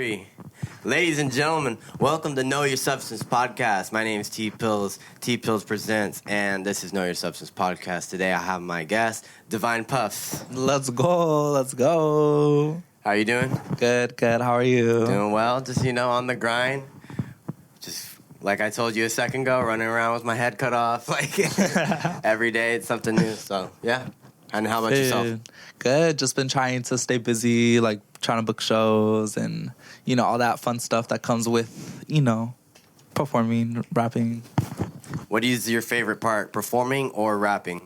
3. Ladies and gentlemen, welcome to Know Your Substance Podcast. My name is T Pills. T Pills presents, and this is Know Your Substance Podcast. Today I have my guest, Divine Puffs. Let's go. How are you doing? Good. How are you? Doing well. Just, on the grind. Just like I told you a second ago, running around with my head cut off. Like every day it's something new. So, yeah. And how about yourself? Good. Just been trying to stay busy, like trying to book shows and, all that fun stuff that comes with, performing, rapping. What is your favorite part, performing or rapping?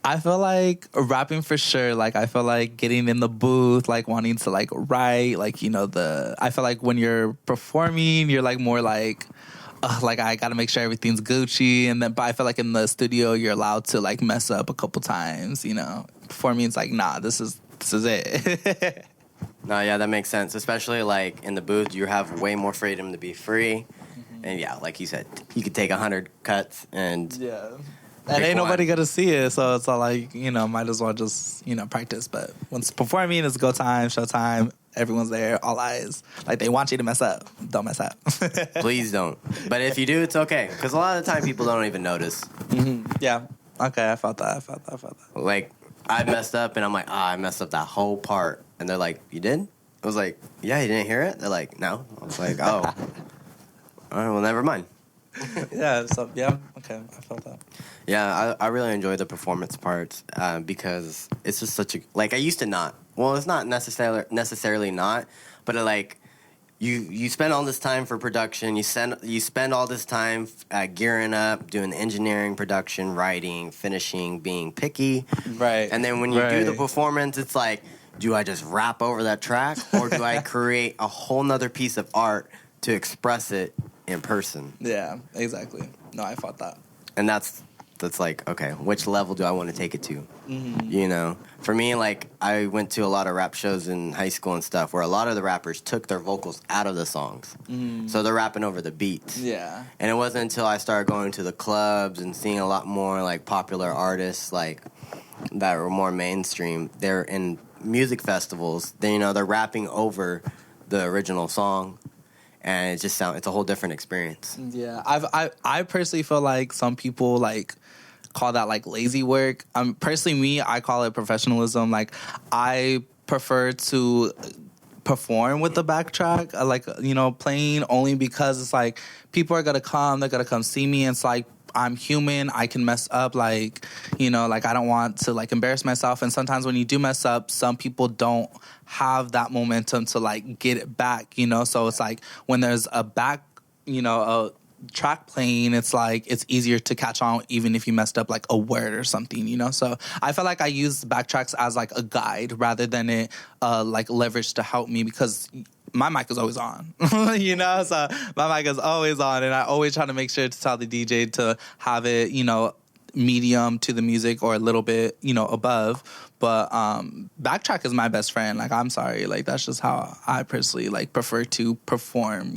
I feel like rapping for sure. Like, I feel like getting in the booth, like wanting to like write, like, I feel like when you're performing, you're like more like I got to make sure everything's Gucci. But I feel like in the studio, you're allowed to like mess up a couple times, Performing, it's like, nah, this is it. No, yeah, that makes sense. Especially like in the booth, you have way more freedom to be free. Mm-hmm. And yeah, like you said, you could take 100 cuts and and ain't nobody gonna see it, so it's all like, might as well just, practice. But once performing, it's go time, show time. Everyone's there, all eyes. Like, they want you to mess up. Don't mess up. Please don't. But if you do, it's okay. Because a lot of the time, people don't even notice. Mm-hmm. Yeah. Okay, I felt that. Like, I messed up, and I'm like, I messed up that whole part. And they're like, you did? I was like, yeah, you didn't hear it? They're like, no. I was like, oh. All right, well, never mind. Yeah, okay, I felt that. Yeah, I really enjoy the performance parts because it's just such a... Like, I used to not. Well, it's not necessarily not, but you spend all this time for production. You spend all this time gearing up, doing the engineering, production, writing, finishing, being picky. Right. And then when you do the performance, it's like, do I just rap over that track, or do I create a whole nother piece of art to express it in person? Yeah, exactly. No, I felt that. And that's like, okay, which level do I want to take it to? Mm-hmm. For me, like, I went to a lot of rap shows in high school and stuff where a lot of the rappers took their vocals out of the songs. Mm. So they're rapping over the beats. Yeah. And it wasn't until I started going to the clubs and seeing a lot more, like, popular artists, like, that were more mainstream. They're in music festivals. They're rapping over the original song. And it just it's a whole different experience. Yeah. I personally feel like some people, like, call that like lazy work. Personally, me, I call it professionalism. Like, I prefer to perform with the backtrack, playing only because it's like people are gonna come, they're gonna come see me. And it's like, I'm human, I can mess up, like, I don't want to like embarrass myself. And sometimes when you do mess up, some people don't have that momentum to like get it back, so it's like when there's a back, a track playing, it's like it's easier to catch on even if you messed up like a word or something, so I feel like I use backtracks as like a guide rather than it like leverage to help me, because my mic is always on, so my mic is always on, and I always try to make sure to tell the DJ to have it, medium to the music or a little bit, above. But backtrack is my best friend. Like, I'm sorry, like, that's just how I personally like prefer to perform,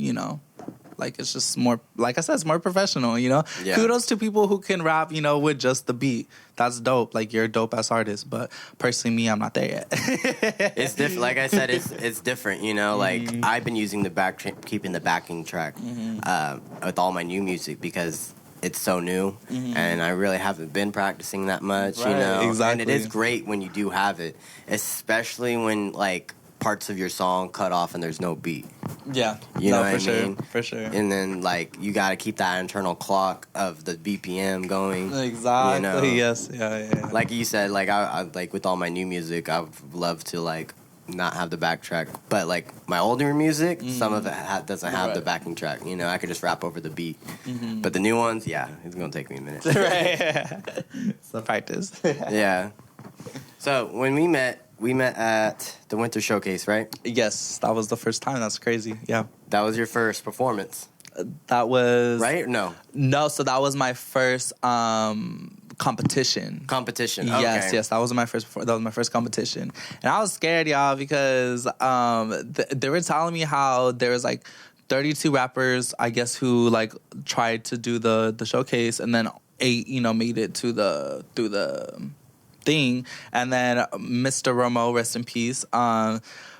Like, it's just more, like I said, it's more professional, Yeah. Kudos to people who can rap, with just the beat. That's dope. Like, you're a dope-ass artist. But personally, me, I'm not there yet. It's different. Like I said, it's different, Like, I've been using keeping the backing track with all my new music because it's so new. And I really haven't been practicing that much, Exactly. And it is great when you do have it, especially when, like, parts of your song cut off and there's no beat. Yeah. You know what I mean? For sure. And then, like, you got to keep that internal clock of the BPM going. Exactly. Yes. Yeah. Like you said, like, I like, with all my new music, I would love to, like, not have the backtrack. But, like, my older music, some of it doesn't have the backing track. I could just rap over the beat. But the new ones, yeah, it's going to take me a minute. Right. It's a practice. Yeah. So, when we met at the Winter Showcase, right? Yes, that was the first time. That's crazy. Yeah. That was your first performance. That was... Right? No, so that was my first competition. Competition. Okay. Yes, that was my first competition. And I was scared, y'all, because they were telling me how there was like 32 rappers, I guess, who like tried to do the showcase, and then 8, made it through the thing. And then Mr. Romo, rest in peace,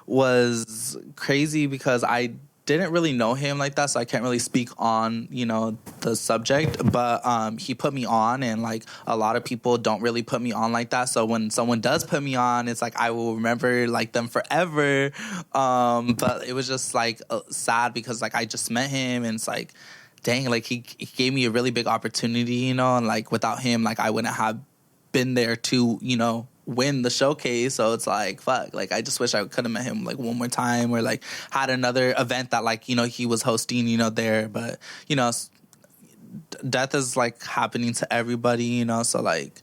was crazy because I didn't really know him like that, so I can't really speak on, the subject, but he put me on, and like a lot of people don't really put me on like that, so when someone does put me on, it's like I will remember like them forever. But it was just like sad because like I just met him, and it's like, dang, like he gave me a really big opportunity, and like without him, like I wouldn't have been there to win the showcase. So it's like, fuck, like I just wish I could have met him like one more time, or like had another event that like he was hosting there. But death is like happening to everybody, so like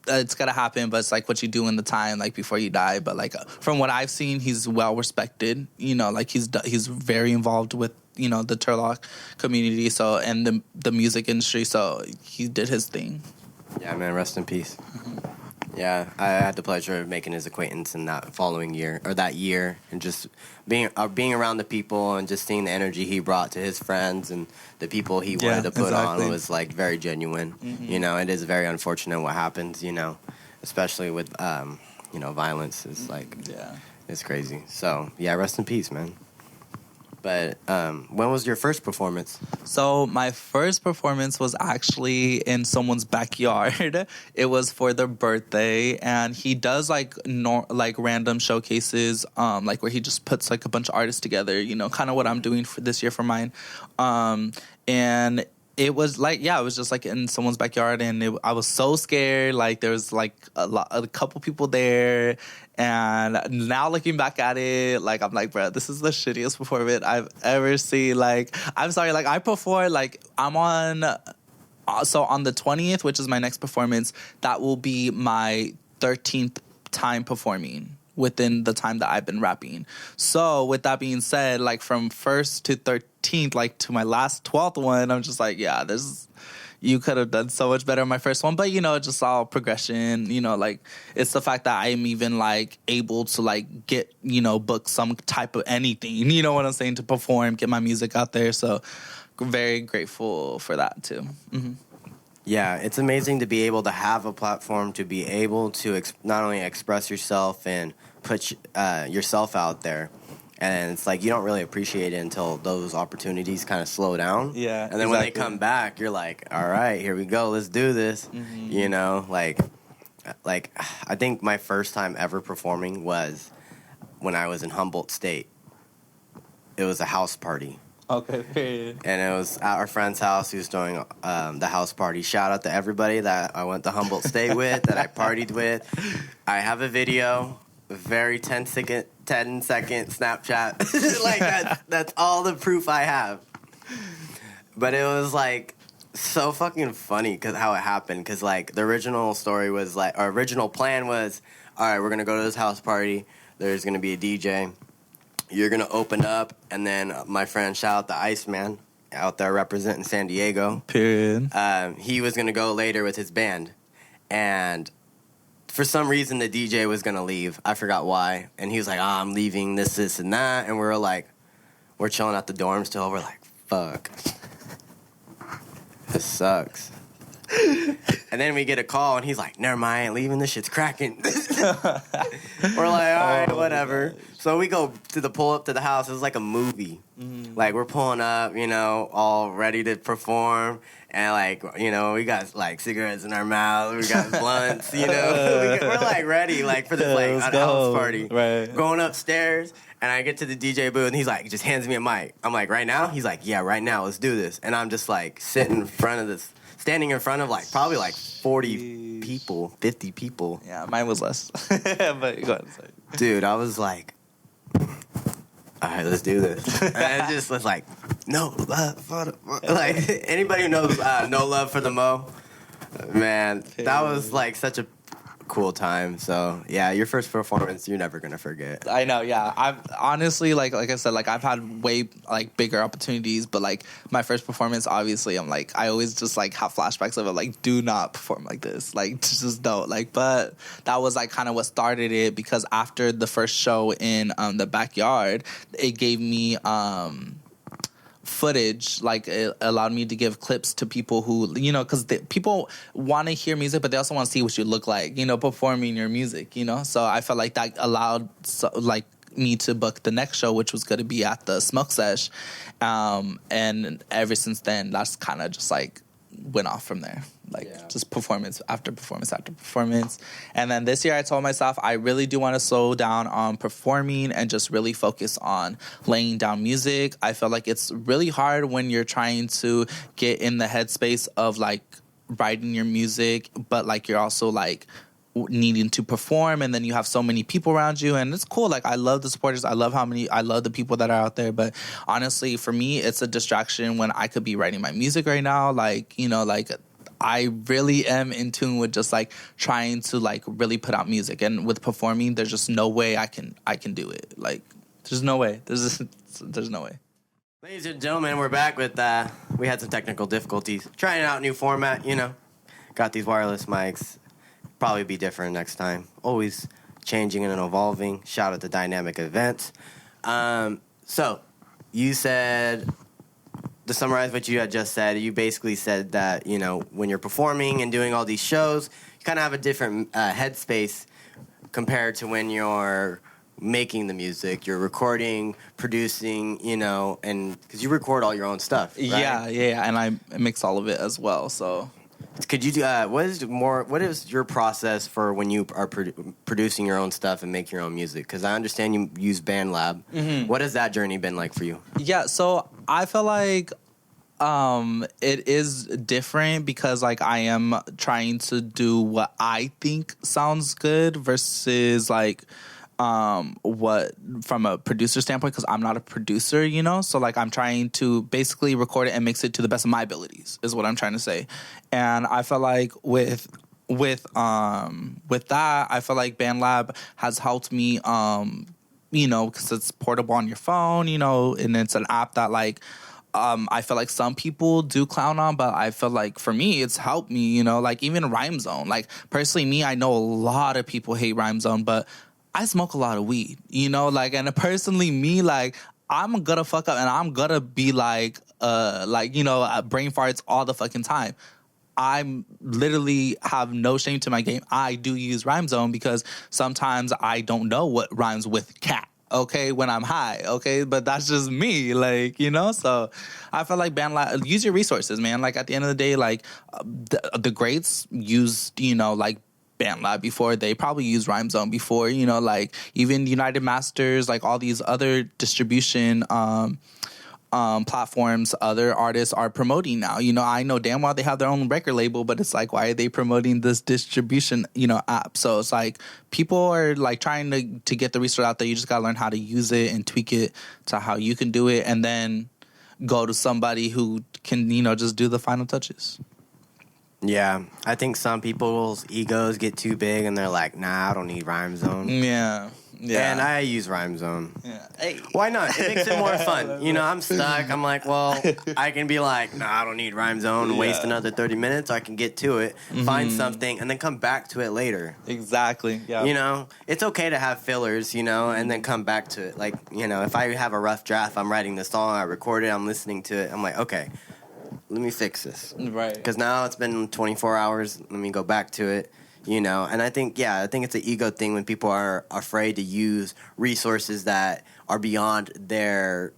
it's gonna happen, but it's like what you do in the time like before you die. But like from what I've seen, he's well respected, like he's very involved with the Turlock community, so, and the music industry, so he did his thing. Yeah, man, rest in peace. Yeah, I had the pleasure of making his acquaintance in that following year, or that year, and just being around the people and just seeing the energy he brought to his friends and the people he wanted to put on was like very genuine. It is very unfortunate what happens, especially with violence. It's like, it's crazy. So yeah, rest in peace, man. But when was your first performance? So my first performance was actually in someone's backyard. It was for their birthday, and he does like random showcases, like where he just puts like a bunch of artists together. Kind of what I'm doing for this year for mine, and. It was like, it was just like in someone's backyard, and I was so scared. Like there was like a couple people there, and now looking back at it, like I'm like, bro, this is the shittiest performance I've ever seen. Like, I'm sorry, like I performed, like I'm on, so on the 20th, which is my next performance, that will be my 13th time performing within the time that I've been rapping. So with that being said, like from 1st to 13th, like to my last 12th one, I'm just like, yeah, you could have done so much better on my first one. But, just all progression, like it's the fact that I'm even like able to like get, book some type of anything, you know what I'm saying, to perform, get my music out there. So very grateful for that too. Mm-hmm. Yeah, it's amazing to be able to have a platform to be able to not only express yourself and put yourself out there. And it's like you don't really appreciate it until those opportunities kind of slow down. Yeah, and then when they come back, you're like, all right, here we go. Let's do this. Mm-hmm. Like I think my first time ever performing was when I was in Humboldt State. It was a house party. Okay. And it was at our friend's house. He was doing the house party. Shout out to everybody that I went to Humboldt State with, that I partied with. I have a video, a very 10-second Snapchat. Like that's all the proof I have. But it was like so fucking funny because how it happened. Because like the original story was like, our original plan was, all right, we're gonna go to this house party. There's gonna be a DJ. You're going to open up, and then my friend, shout out to Iceman, out there representing San Diego. Period. He was going to go later with his band. And for some reason, the DJ was going to leave. I forgot why. And he was like, I'm leaving, this, and that. And we're chilling at the dorm still. We're like, fuck. This sucks. And then we get a call, and he's like, never mind, I ain't leaving, this shit's cracking. We're like, all right, whatever. So we go to pull up to the house. It was like a movie. Mm-hmm. Like, we're pulling up, all ready to perform. And, like, we got, like, cigarettes in our mouth. We got blunts, we're, like, ready, like, for this, like, house party. Right. Going upstairs, and I get to the DJ booth, and he's like, just hands me a mic. I'm like, right now? He's like, yeah, right now, let's do this. And I'm just, like, standing in front of, like, probably, like, 40 people, 50 people. Yeah, mine was less. But go ahead. Sorry. Dude, I was like, all right, let's do this. And I just was like, no love for the Mo. Like, anybody who knows No Love for the Mo, man, that was, like, such a cool time. So yeah, your first performance you're never gonna forget. I know. Yeah, I've honestly like I said, like I've had way like bigger opportunities, but like my first performance, obviously I'm like I always just like have flashbacks of it, like do not perform like this, like just don't, like. But that was like kind of what started it, because after the first show in the backyard, it gave me footage. Like, it allowed me to give clips to people who, you know, because people want to hear music, but they also want to see what you look like, you know, performing your music, you know. So I felt like that allowed me to book the next show, which was going to be at the Smoke Sesh. And ever since then, that's kind of just like went off from there. Just performance after performance after performance. And then this year I told myself I really do want to slow down on performing and just really focus on laying down music. I feel like it's really hard when you're trying to get in the headspace of like writing your music, but like you're also like needing to perform, and then you have so many people around you, and it's cool. Like, I love the supporters, I love the people that are out there, but honestly for me it's a distraction when I could be writing my music right now. Like, you know, like I really am in tune with just like trying to like really put out music, and with performing there's just no way I can do it. Like, there's no way. There's no way. Ladies and gentlemen, we're back with we had some technical difficulties trying out a new format, you know. Got these wireless mics. Probably be different next time. Always changing and evolving. Shout out to Dynamic Events. So, you said, to summarize what you had just said, you basically said that, you know, when you're performing and doing all these shows, you kind of have a different headspace compared to when you're making the music. You're recording, producing, you know, and because you record all your own stuff, right? Yeah, and I mix all of it as well, so... Could you do what is your process for when you are producing your own stuff and make your own music? Because I understand you use BandLab. Mm-hmm. What has that journey been like for you? Yeah, so I feel like it is different because like I am trying to do what I think sounds good versus like what from a producer standpoint, because I'm not a producer, you know, so like I'm trying to basically record it and mix it to the best of my abilities is what I'm trying to say. And I feel like with that, I feel like BandLab has helped me, you know, because it's portable on your phone, you know, and it's an app that like I feel like some people do clown on, but I feel like for me, it's helped me, you know, like even Rhyme Zone. Like personally, me, I know a lot of people hate Rhyme Zone, but I smoke a lot of weed, you know, like, and personally me, like, I'm gonna fuck up and I'm gonna be like, you know, brain farts all the fucking time. I'm literally have no shame to my game. I do use Rhyme Zone because sometimes I don't know what rhymes with cat, okay, when I'm high, okay, but that's just me, like, you know, so I feel like BandLab, use your resources, man. Like, at the end of the day, like, the greats used, you know, like, BandLab before, they probably used Rhyme Zone before, you know, like even United Masters, like all these other distribution platforms other artists are promoting now. You know, I know damn well they have their own record label, but it's like, why are they promoting this distribution, you know, app? So it's like people are like trying to get the resource out there. You just gotta learn how to use it and tweak it to how you can do it, and then go to somebody who can, you know, just do the final touches. Yeah, I think some people's egos get too big and they're like, nah, I don't need Rhyme Zone. Yeah. And I use Rhyme Zone. Yeah. Hey. Why not? It makes it more fun. You know, I'm stuck. I'm like, well, I can be like, nah, I don't need Rhyme Zone and waste another 30 minutes. I can get to it, find something, and then come back to it later. Exactly. Yeah. You know, it's okay to have fillers, you know, and then come back to it. Like, you know, if I have a rough draft, I'm writing the song, I record it, I'm listening to it. I'm like, okay, let me fix this. Right. Because now it's been 24 hours. Let me go back to it, you know. And I think it's an ego thing when people are afraid to use resources that are beyond their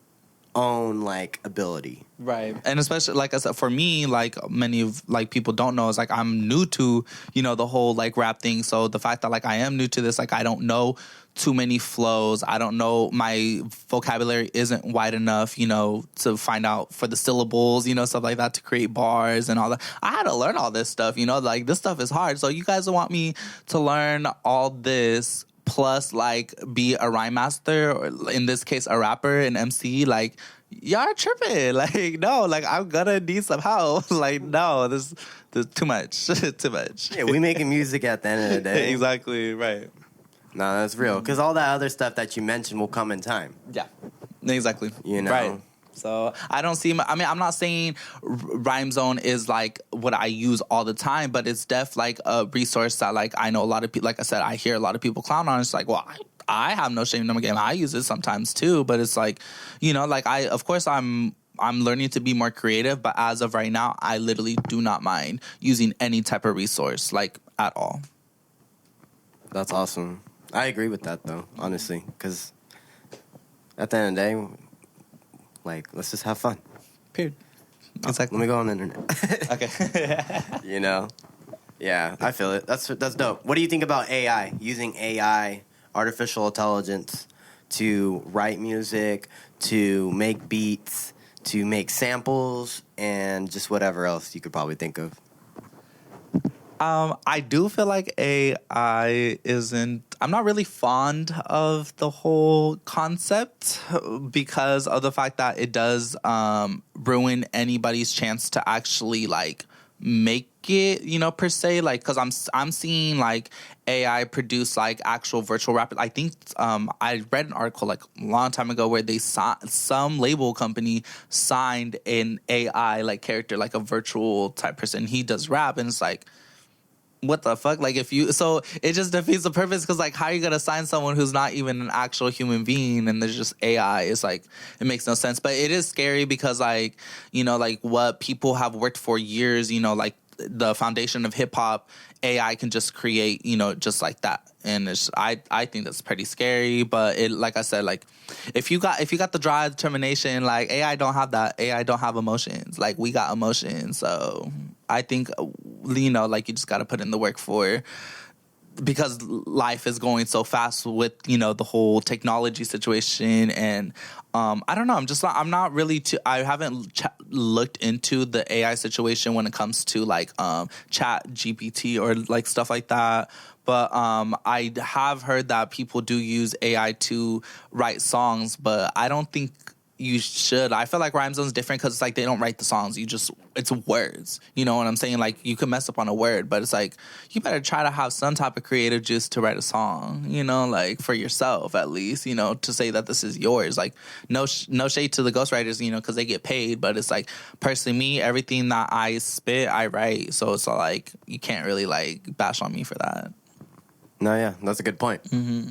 own, like, ability. Right. And especially, like I said, for me, like many of like people don't know, is like I'm new to, you know, the whole like rap thing. So the fact that like I am new to this, like I don't know too many flows. I don't know, my vocabulary isn't wide enough, you know, to find out for the syllables, you know, stuff like that, to create bars and all that. I had to learn all this stuff, you know, like this stuff is hard. So you guys want me to learn all this plus like be a rhyme master, or in this case a rapper, an MC, like y'all are tripping. Like, no, like I'm gonna need some help. Like, no, this too much. Too much. Yeah, we making music at the end of the day. Exactly, right. No, that's real. Because all that other stuff that you mentioned will come in time. Yeah, exactly. You know? Right. So I don't see, I mean, I'm not saying Rhyme Zone is like what I use all the time, but it's def like a resource that like I know a lot of people, like I said, I hear a lot of people clown on. It's like, well, I have no shame in my game. I use it sometimes too, but it's like, you know, like of course I'm I'm learning to be more creative, but as of right now, I literally do not mind using any type of resource, like, at all. That's awesome. I agree with that, though, honestly, because at the end of the day, like, let's just have fun. Period. Exactly. Let me go on the internet. Okay. You know? Yeah, I feel it. That's dope. What do you think about AI? Using AI, artificial intelligence, to write music, to make beats, to make samples, and just whatever else you could probably think of. I do feel like AI isn't. I'm not really fond of the whole concept because of the fact that it does ruin anybody's chance to actually like make it, you know, per se. Like, because I'm seeing like AI produce like actual virtual rap. I think I read an article like a long time ago where they some label company signed an AI like character, like a virtual type person. He does rap, and it's like, what the fuck? Like, if you, so it just defeats the purpose, because like, how are you gonna sign someone who's not even an actual human being and there's just AI? It's like, it makes no sense. But it is scary because, like, you know, like what people have worked for years, you know, like the foundation of hip hop, AI can just create, you know, just like that. And it's, I think that's pretty scary. But it, like I said, like if you got the drive, determination, like AI don't have that. AI don't have emotions. Like, we got emotions. So I think, you know, like, you just got to put in the work for, because life is going so fast with, you know, the whole technology situation. And I don't know, I'm not really I haven't looked into the AI situation when it comes to like chat GPT or like stuff like that. But I have heard that people do use AI to write songs, but I don't think you should. I feel like Rhyme Zone's different because it's like they don't write the songs. It's words. You know what I'm saying? Like, you can mess up on a word, but it's like, you better try to have some type of creative juice to write a song, you know, like for yourself at least, you know, to say that this is yours. Like, no shade to the ghostwriters, you know, because they get paid, but it's like, personally, me, everything that I spit, I write. So it's like, you can't really like bash on me for that. No, yeah, that's a good point. Mm-hmm.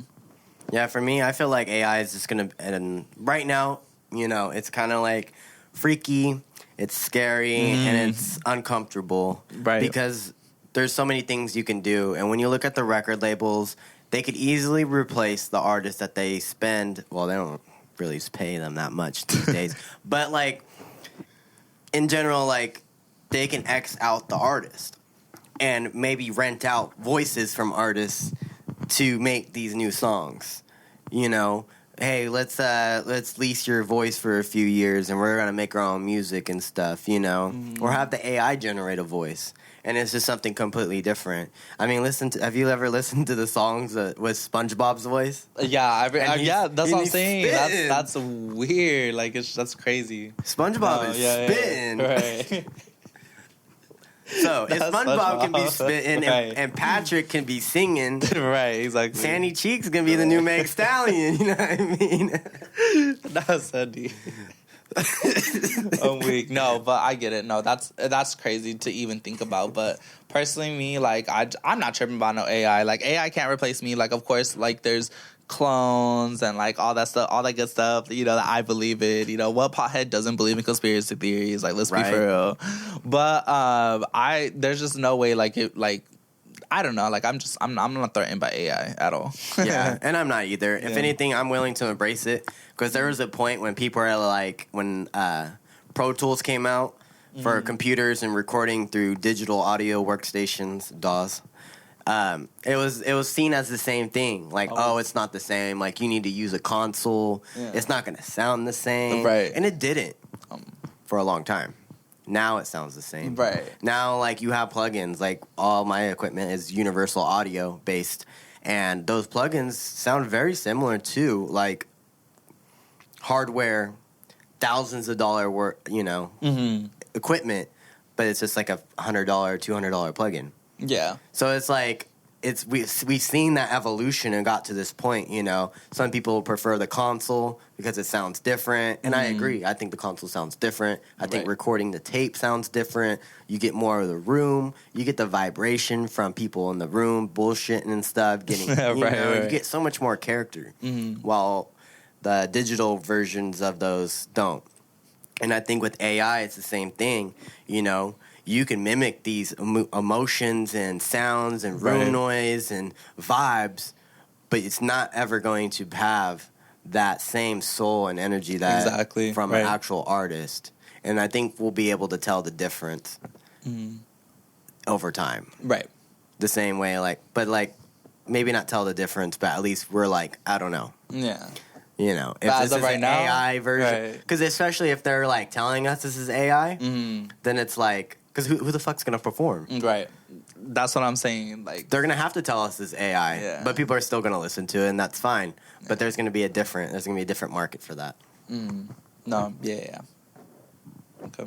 Yeah, for me, I feel like AI is just going to, and right now, you know, it's kind of like freaky, it's scary, and it's uncomfortable. Right. Because there's so many things you can do. And when you look at the record labels, they could easily replace the artists that they spend. Well, they don't really pay them that much these days. But, like, in general, like, they can X out the artist and maybe rent out voices from artists to make these new songs, you know? Hey, let's lease your voice for a few years, and we're gonna make our own music and stuff, you know, or have the AI generate a voice, and it's just something completely different. I mean, have you ever listened to the songs with SpongeBob's voice? Yeah, yeah, that's what I'm saying. Spitting. That's weird. Like, that's crazy. SpongeBob is spitting. Yeah. Right. So if SpongeBob can be spitting right. and Patrick can be singing, right, exactly. Sandy Cheeks gonna be the new Meg Stallion. You know what I mean? That's Sandy. I'm weak. No, but I get it. No, that's crazy to even think about. But personally, me, like, I'm not tripping about no AI. Like, AI can't replace me. Like, of course, like, there's clones and like all that stuff, all that good stuff, you know, that I believe in. You know, what pothead doesn't believe in conspiracy theories? Like, let's be for real. But there's just no way, like, it, like, I don't know, like, I'm not threatened by AI at all. Yeah, and I'm not either. If anything, I'm willing to embrace it, because there was a point when people are like, when Pro Tools came out for computers and recording through digital audio workstations, DAWs. It was seen as the same thing. Like, oh, it's not the same. Like, you need to use a console. Yeah. It's not going to sound the same. Right. And it didn't for a long time. Now it sounds the same. Right. Now, like, you have plugins. Like, all my equipment is universal audio based. And those plugins sound very similar to, like, hardware, thousands of dollar equipment. But it's just like a $100, $200 plugin. Yeah. So it's like, we've seen that evolution and got to this point, you know. Some people prefer the console because it sounds different, and I agree. I think the console sounds different. I think recording the tape sounds different. You get more of the room. You get the vibration from people in the room bullshitting and stuff. Getting you get so much more character, while the digital versions of those don't. And I think with AI, it's the same thing. You know, you can mimic these emotions and sounds and room noise and vibes, but it's not ever going to have that same soul and energy that from an actual artist. And I think we'll be able to tell the difference over time. Right. The same way, but maybe not tell the difference, but at least we're like, I don't know. Yeah. You know, if this is an AI version, because especially if they're like telling us this is AI, then it's like, because who the fuck's gonna perform? Right. That's what I'm saying. Like, they're gonna have to tell us this AI, but people are still gonna listen to it, and that's fine. But there's gonna be a different market for that. No, yeah. Okay.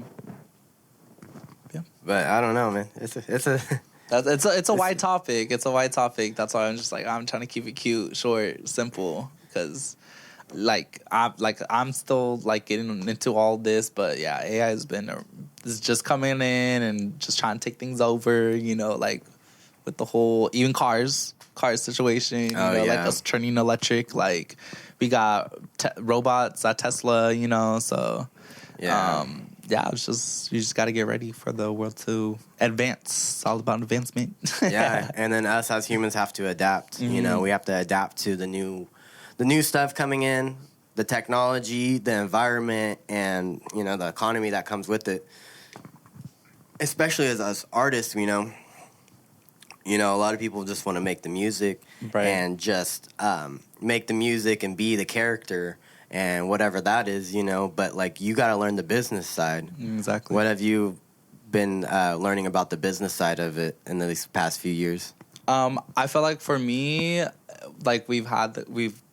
Yeah. But I don't know, man. It's a wide topic. It's a wide topic. That's why I'm just like, I'm trying to keep it cute, short, simple, because I'm still like getting into all this, but yeah, AI is just coming in and just trying to take things over, you know, like with the whole even cars situation, you know, like us turning electric, like we got robots at Tesla, you know, so it's just, you just got to get ready for the world to advance. It's all about advancement. Yeah, and then us as humans have to adapt. You know, we have to adapt to the new stuff coming in, the technology, the environment, and, you know, the economy that comes with it. Especially as us artists, you know, a lot of people just want to make the music and just make the music and be the character and whatever that is, you know. But, like, you got to learn the business side. Exactly. What have you been learning about the business side of it in these past few years? I feel like for me, like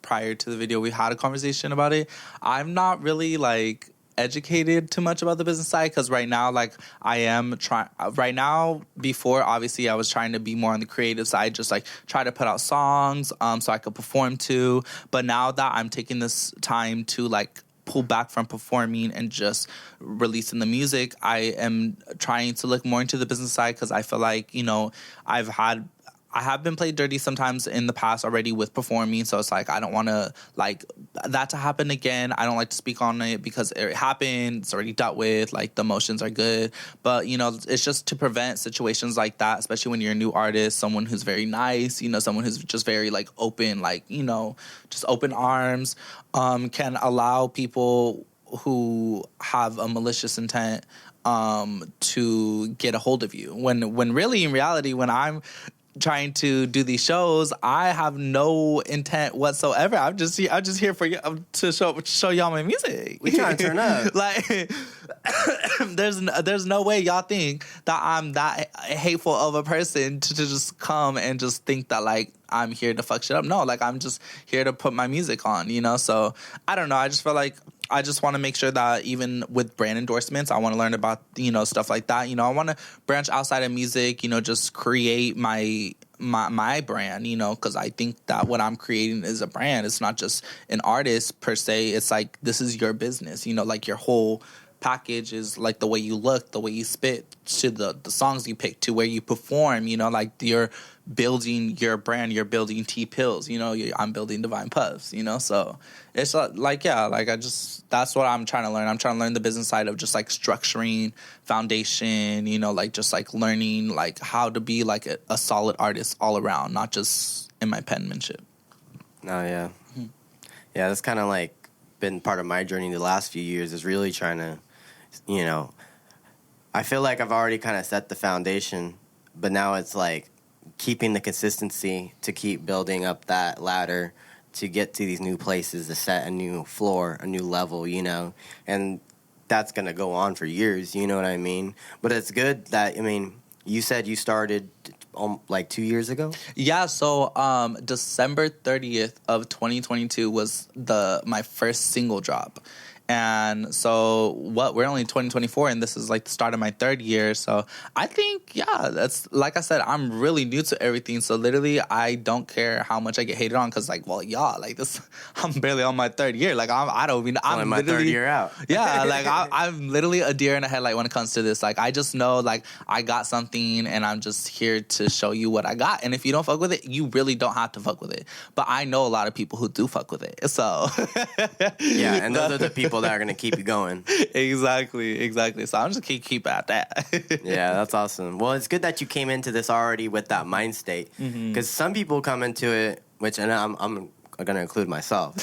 prior to the video, we had a conversation about it. I'm not really like educated too much about the business side because right now, like I am trying. Right now, before obviously, I was trying to be more on the creative side, just like try to put out songs, so I could perform to. But now that I'm taking this time to like pull back from performing and just releasing the music, I am trying to look more into the business side because I feel like, you know, I have been played dirty sometimes in the past already with performing, so it's like I don't want to like that to happen again. I don't like to speak on it because it happened. It's already dealt with. Like the emotions are good, but you know, it's just to prevent situations like that, especially when you're a new artist, someone who's very nice, you know, someone who's just very like open, like, you know, just open arms, can allow people who have a malicious intent to get a hold of you. When really in reality, when I'm trying to do these shows, I have no intent whatsoever. I'm just here for you to show y'all my music. We trying to turn up. Like, there's no way y'all think that I'm that hateful of a person to just come and just think that like I'm here to fuck shit up. No, like I'm just here to put my music on, you know? So I don't know. I just feel like I just want to make sure that even with brand endorsements, I want to learn about, you know, stuff like that. You know, I want to branch outside of music, you know, just create my brand, you know, because I think that what I'm creating is a brand. It's not just an artist per se. It's like, this is your business, you know, like your whole package is like the way you look, the way you spit, to the songs you pick, to where you perform, you know, like you're building your brand, you're building T-Pills, you know, I'm building Divine Puffs, you know, so it's like, yeah, like that's what I'm trying to learn. I'm trying to learn the business side of just like structuring, foundation, you know, like just like learning like how to be like a solid artist all around, not just in my penmanship. Oh, yeah. Yeah, that's kind of like been part of my journey the last few years, is really trying to, you know, I feel like I've already kind of set the foundation, but now it's like keeping the consistency to keep building up that ladder to get to these new places, to set a new floor, a new level, you know, and that's going to go on for years, you know what I mean? But it's good that, I mean, you said you started like 2 years ago? Yeah, so December 30th of 2022 was my first single drop. And so we're only 2024 and this is like the start of my third year. So I think, yeah, that's like I said, I'm really new to everything. So literally I don't care how much I get hated on because like, well, y'all, like this, I'm barely on my third year. Like I don't even, I'm my third year out. Yeah, like I'm literally a deer in the headlight when it comes to this. Like I just know like I got something and I'm just here to show you what I got. And if you don't fuck with it, you really don't have to fuck with it. But I know a lot of people who do fuck with it. So yeah, and those are the people people that are gonna keep you going. Exactly. So I'm just keep at that. Yeah, that's awesome. Well, it's good that you came into this already with that mind state, because some people come into it, and I'm gonna include myself.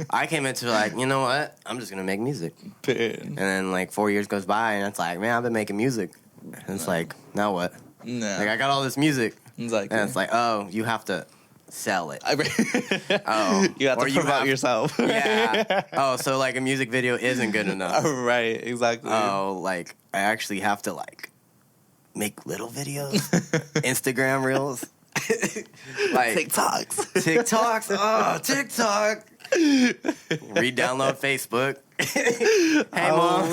I came into like, you know what? I'm just gonna make music, and then like 4 years goes by, and it's like, man, I've been making music, and it's like, now what? No. Like I got all this music, Exactly. and it's like, oh, you have to sell it. Oh, you have to promote yourself. Yeah. Oh, so like a music video isn't good enough. Right. Exactly. Oh, like I actually have to like make little videos, Instagram reels, like TikToks. Oh, TikTok. Re-download Facebook. Hey, mom.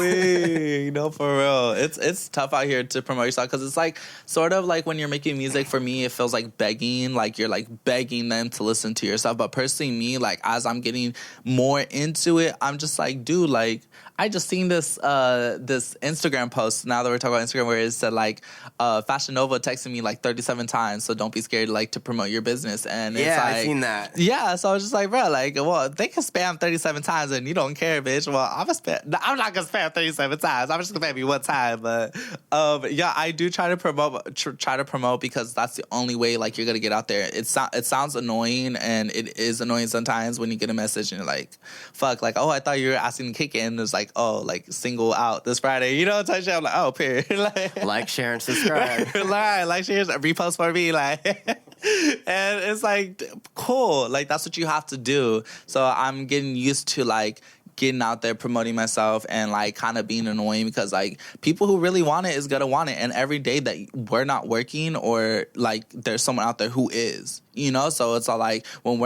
No, for real. It's tough out here to promote yourself because it's like sort of like when you're making music. For me, it feels like begging, like you're like begging them to listen to yourself. But personally, me, like as I'm getting more into it, I'm just like, dude, like I just seen this Instagram post. Now that we're talking about Instagram, where it said like Fashion Nova texted me like 37 times, so don't be scared like to promote your business. And it's like, I seen that. Yeah, so I was just like, bro, like, well, they can spam 37 times and you don't care, bitch. Well, I'm not gonna spam 37 times. I'm just gonna spam you one time. But yeah, I do try to promote because that's the only way like you're gonna get out there. It sounds annoying, and it is annoying sometimes when you get a message and you're like, fuck, like, oh, I thought you were asking to kick in. It's like, oh, like single out this Friday, you know, type shit. I'm like, oh, period. Like, share, and subscribe. like, share, repost for me, like. And it's like, cool, like that's what you have to do. So I'm getting used to like getting out there promoting myself and like kind of being annoying because like people who really want it is gonna want it, and every day that we're not working or like there's someone out there who is, you know. So it's all like when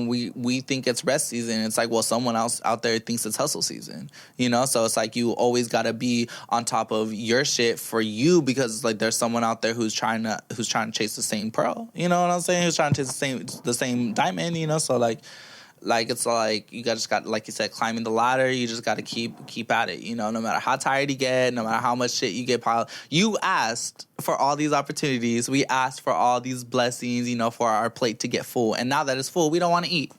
we think it's rest season, it's like, well, someone else out there thinks it's hustle season, you know. So it's like you always gotta be on top of your shit for you, because like there's someone out there who's trying to chase the same pearl, you know what I'm saying, who's trying to chase the same diamond, you know. So like it's like you just got, like you said, climbing the ladder. You just got to keep at it, you know, no matter how tired you get, no matter how much shit you get piled. You asked for all these opportunities. We asked for all these blessings, you know, for our plate to get full. And now that it's full, we don't want to eat.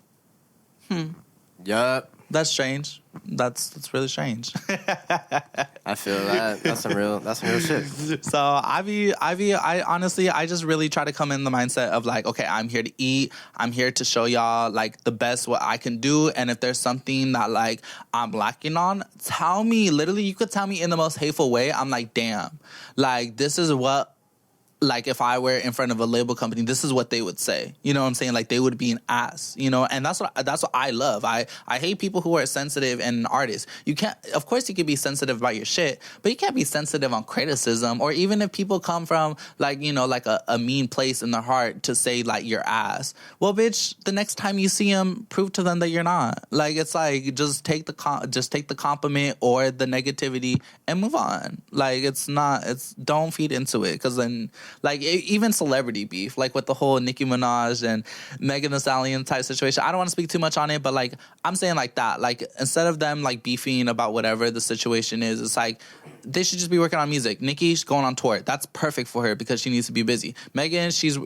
Yup. That's strange. That's really strange. I feel that. That's some real shit. So I honestly, I just really try to come in the mindset of like, okay, I'm here to eat. I'm here to show y'all like the best what I can do. And if there's something that like I'm lacking on, tell me. Literally, you could tell me in the most hateful way. I'm like, damn, like this is what, like if I were in front of a label company, this is what they would say. You know what I'm saying? Like they would be an ass, you know? And that's what I love. I hate people who are sensitive and artists. You can't, of course you can be sensitive about your shit, but you can't be sensitive on criticism, or even if people come from like, you know, like a mean place in their heart to say like your ass. Well, bitch, the next time you see them, prove to them that you're not. Like it's like just take the compliment or the negativity and move on. Like don't feed into it, because then like even celebrity beef, like with the whole Nicki Minaj and Megan Thee Stallion type situation. I don't want to speak too much on it, but like I'm saying like that, like instead of them like beefing about whatever the situation is, it's like they should just be working on music. Nicki's going on tour. That's perfect for her because she needs to be busy. Megan, she's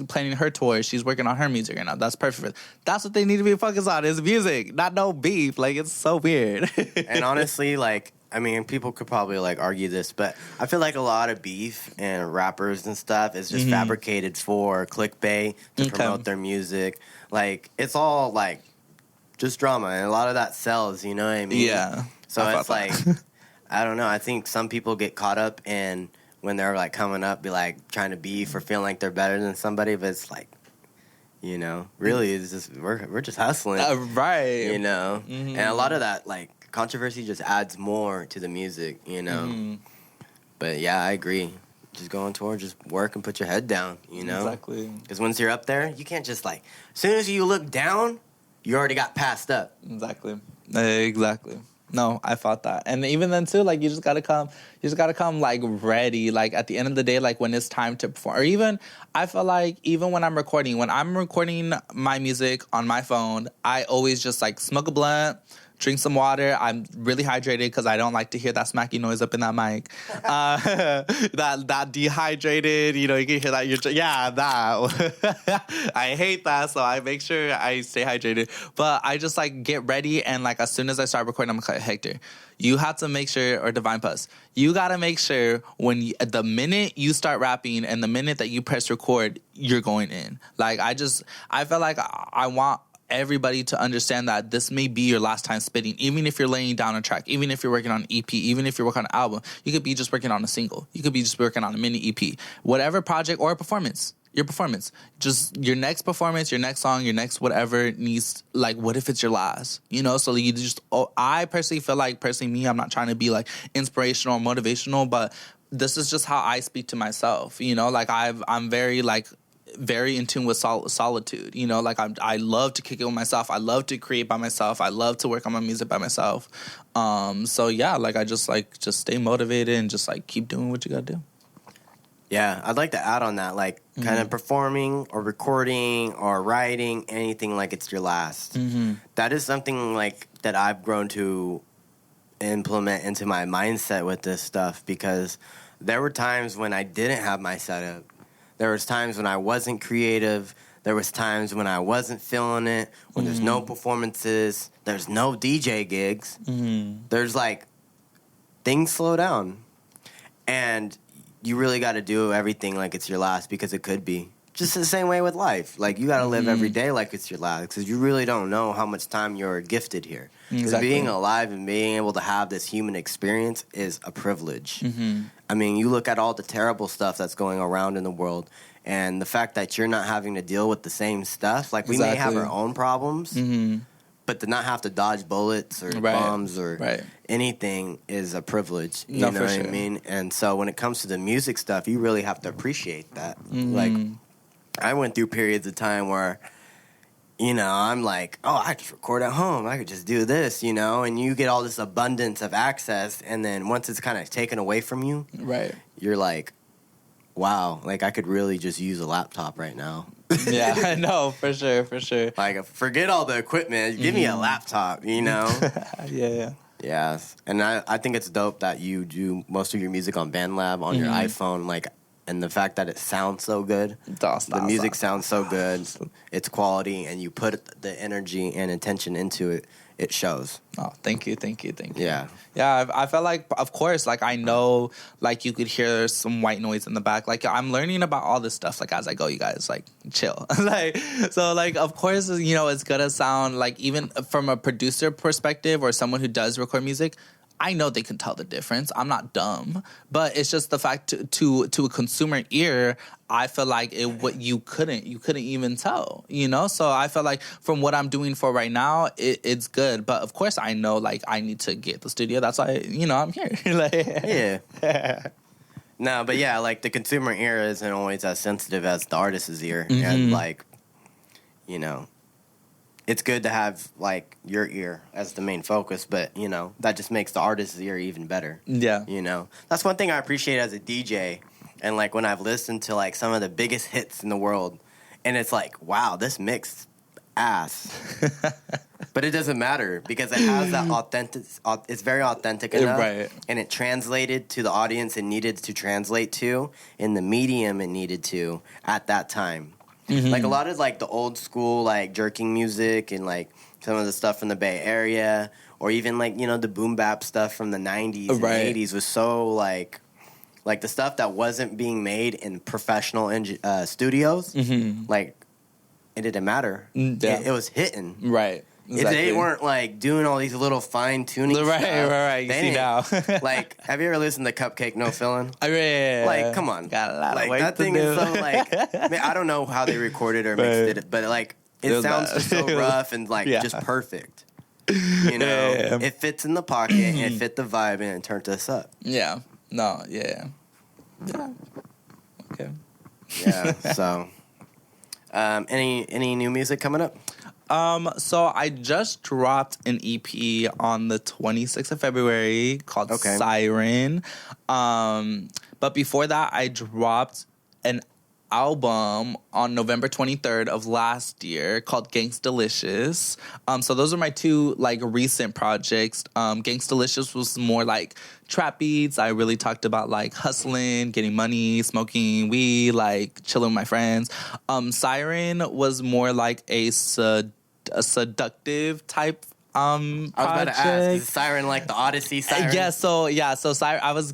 planning her tour. She's working on her music right now. That's perfect. That's what they need to be focused on, is music, not no beef. Like it's so weird. And honestly, like, I mean, people could probably like argue this, but I feel like a lot of beef and rappers and stuff is just fabricated for clickbait to promote their music. Like it's all like just drama, and a lot of that sells. You know what I mean? Yeah. So it's like I don't know. I think some people get caught up in when they're like coming up, be like trying to beef or feeling like they're better than somebody, but it's like, you know, really, it's just we're just hustling, right? You know, and a lot of that like controversy just adds more to the music, you know. But yeah, I agree. Just go on tour, just work and put your head down, you know. Exactly. Because once you're up there, you can't just like, as soon as you look down, you already got passed up. Exactly. No, I fought that. And even then too, like you just gotta come like ready. Like at the end of the day, like when it's time to perform. Or even I feel like even when I'm recording my music on my phone, I always just like smoke a blunt, drink some water. I'm really hydrated because I don't like to hear that smacky noise up in that mic. That dehydrated, you can hear that. That. I hate that, so I make sure I stay hydrated. But I just get ready, and as soon as I start recording, I'm like, Hector, you have to make sure, or Divine Puss, you gotta make sure the minute you start rapping and the minute that you press record, you're going in. I feel like I want everybody to understand that this may be your last time spitting, even if you're laying down a track, even if you're working on an EP, even if you're working on an album. You could be just working on a single. You could be just working on a mini EP. Whatever project or a performance. Your performance. Just your next performance, your next song, your next whatever needs, what if it's your last? So you just, I personally feel like, me, I'm not trying to be inspirational or motivational, but this is just how I speak to myself. I'm very very in tune with solitude. I love to kick it with myself. I love to create by myself. I love to work on my music by myself. So yeah, I just stay motivated and just keep doing what you gotta do. Yeah, I'd like to add on that, kind of performing or recording or writing anything like it's your last. Mm-hmm. That is something that I've grown to implement into my mindset with this stuff, because there were times when I didn't have my setup. There was times when I wasn't creative. There was times when I wasn't feeling it, when there's no performances, there's no DJ gigs. Mm-hmm. There's things slow down. And you really got to do everything like it's your last, because it could be. Just the same way with life. You got to live every day like it's your last, because you really don't know how much time you're gifted here. Because being alive and being able to have this human experience is a privilege. Mm-hmm. I mean, you look at all the terrible stuff that's going around in the world, and the fact that you're not having to deal with the same stuff. We may have our own problems, but to not have to dodge bullets or bombs or anything is a privilege. You know what I mean? And so when it comes to the music stuff, you really have to appreciate that. Mm-hmm. I went through periods of time where, I'm I just record at home. I could just do this, and you get all this abundance of access. And then once it's kind of taken away from you, you're wow, I could really just use a laptop right now. Yeah, I know, for sure. Forget all the equipment. Give me a laptop, Yeah. Yes. And I think it's dope that you do most of your music on BandLab, on your iPhone, and the fact that it sounds so good. The music sounds so good. It's quality, and you put the energy and attention into it. It shows. Oh, thank you. Yeah. Yeah, I felt of course, I know, you could hear some white noise in the back. I'm learning about all this stuff, as I go, you guys, chill. So, of course, it's gonna sound, even from a producer perspective or someone who does record music, I know they can tell the difference. I'm not dumb, but it's just the fact to a consumer ear, I feel you couldn't even tell, So I feel from what I'm doing for right now, it's good. But of course, I know I need to get the studio. That's why I'm here. Yeah. No, but yeah, the consumer ear isn't always as sensitive as the artist's ear, and it's good to have your ear as the main focus, but that just makes the artist's ear even better. Yeah. That's one thing I appreciate as a DJ, and when I've listened to some of the biggest hits in the world, and it's wow, this mix ass. But it doesn't matter, because it has that it's very authentic enough, and it translated to the audience it needed to translate to in the medium it needed to at that time. Mm-hmm. A lot of the old school jerking music and some of the stuff from the Bay Area, or even the boom bap stuff from the 90s and 80s was so the stuff that wasn't being made in professional studios. Mm-hmm. It didn't matter. Yeah. It was hitting. Right. Exactly. If they weren't doing all these little fine tuning stuff. Right. You see now. Have you ever listened to Cupcake No Fillin'? Yeah. Come on. Got a lot of work that to thing do. is so man, I don't know how they recorded or mixed it, but it sounds just so rough and just perfect. Yeah. It fits in the pocket, and it fit the vibe, and it turned us up. Yeah. No. Yeah. Okay. Yeah. So, any new music coming up? So I just dropped an EP on the 26th of February called Siren. But before that, I dropped an album on November 23rd of last year called Gangstalicious. So those are my two like recent projects. Gangstalicious was more like trap beats. I really talked about like hustling, getting money, smoking weed, like chilling with my friends. Siren was more like a seductive type I was about to ask, is Siren like the Odyssey Siren? So Siren, I was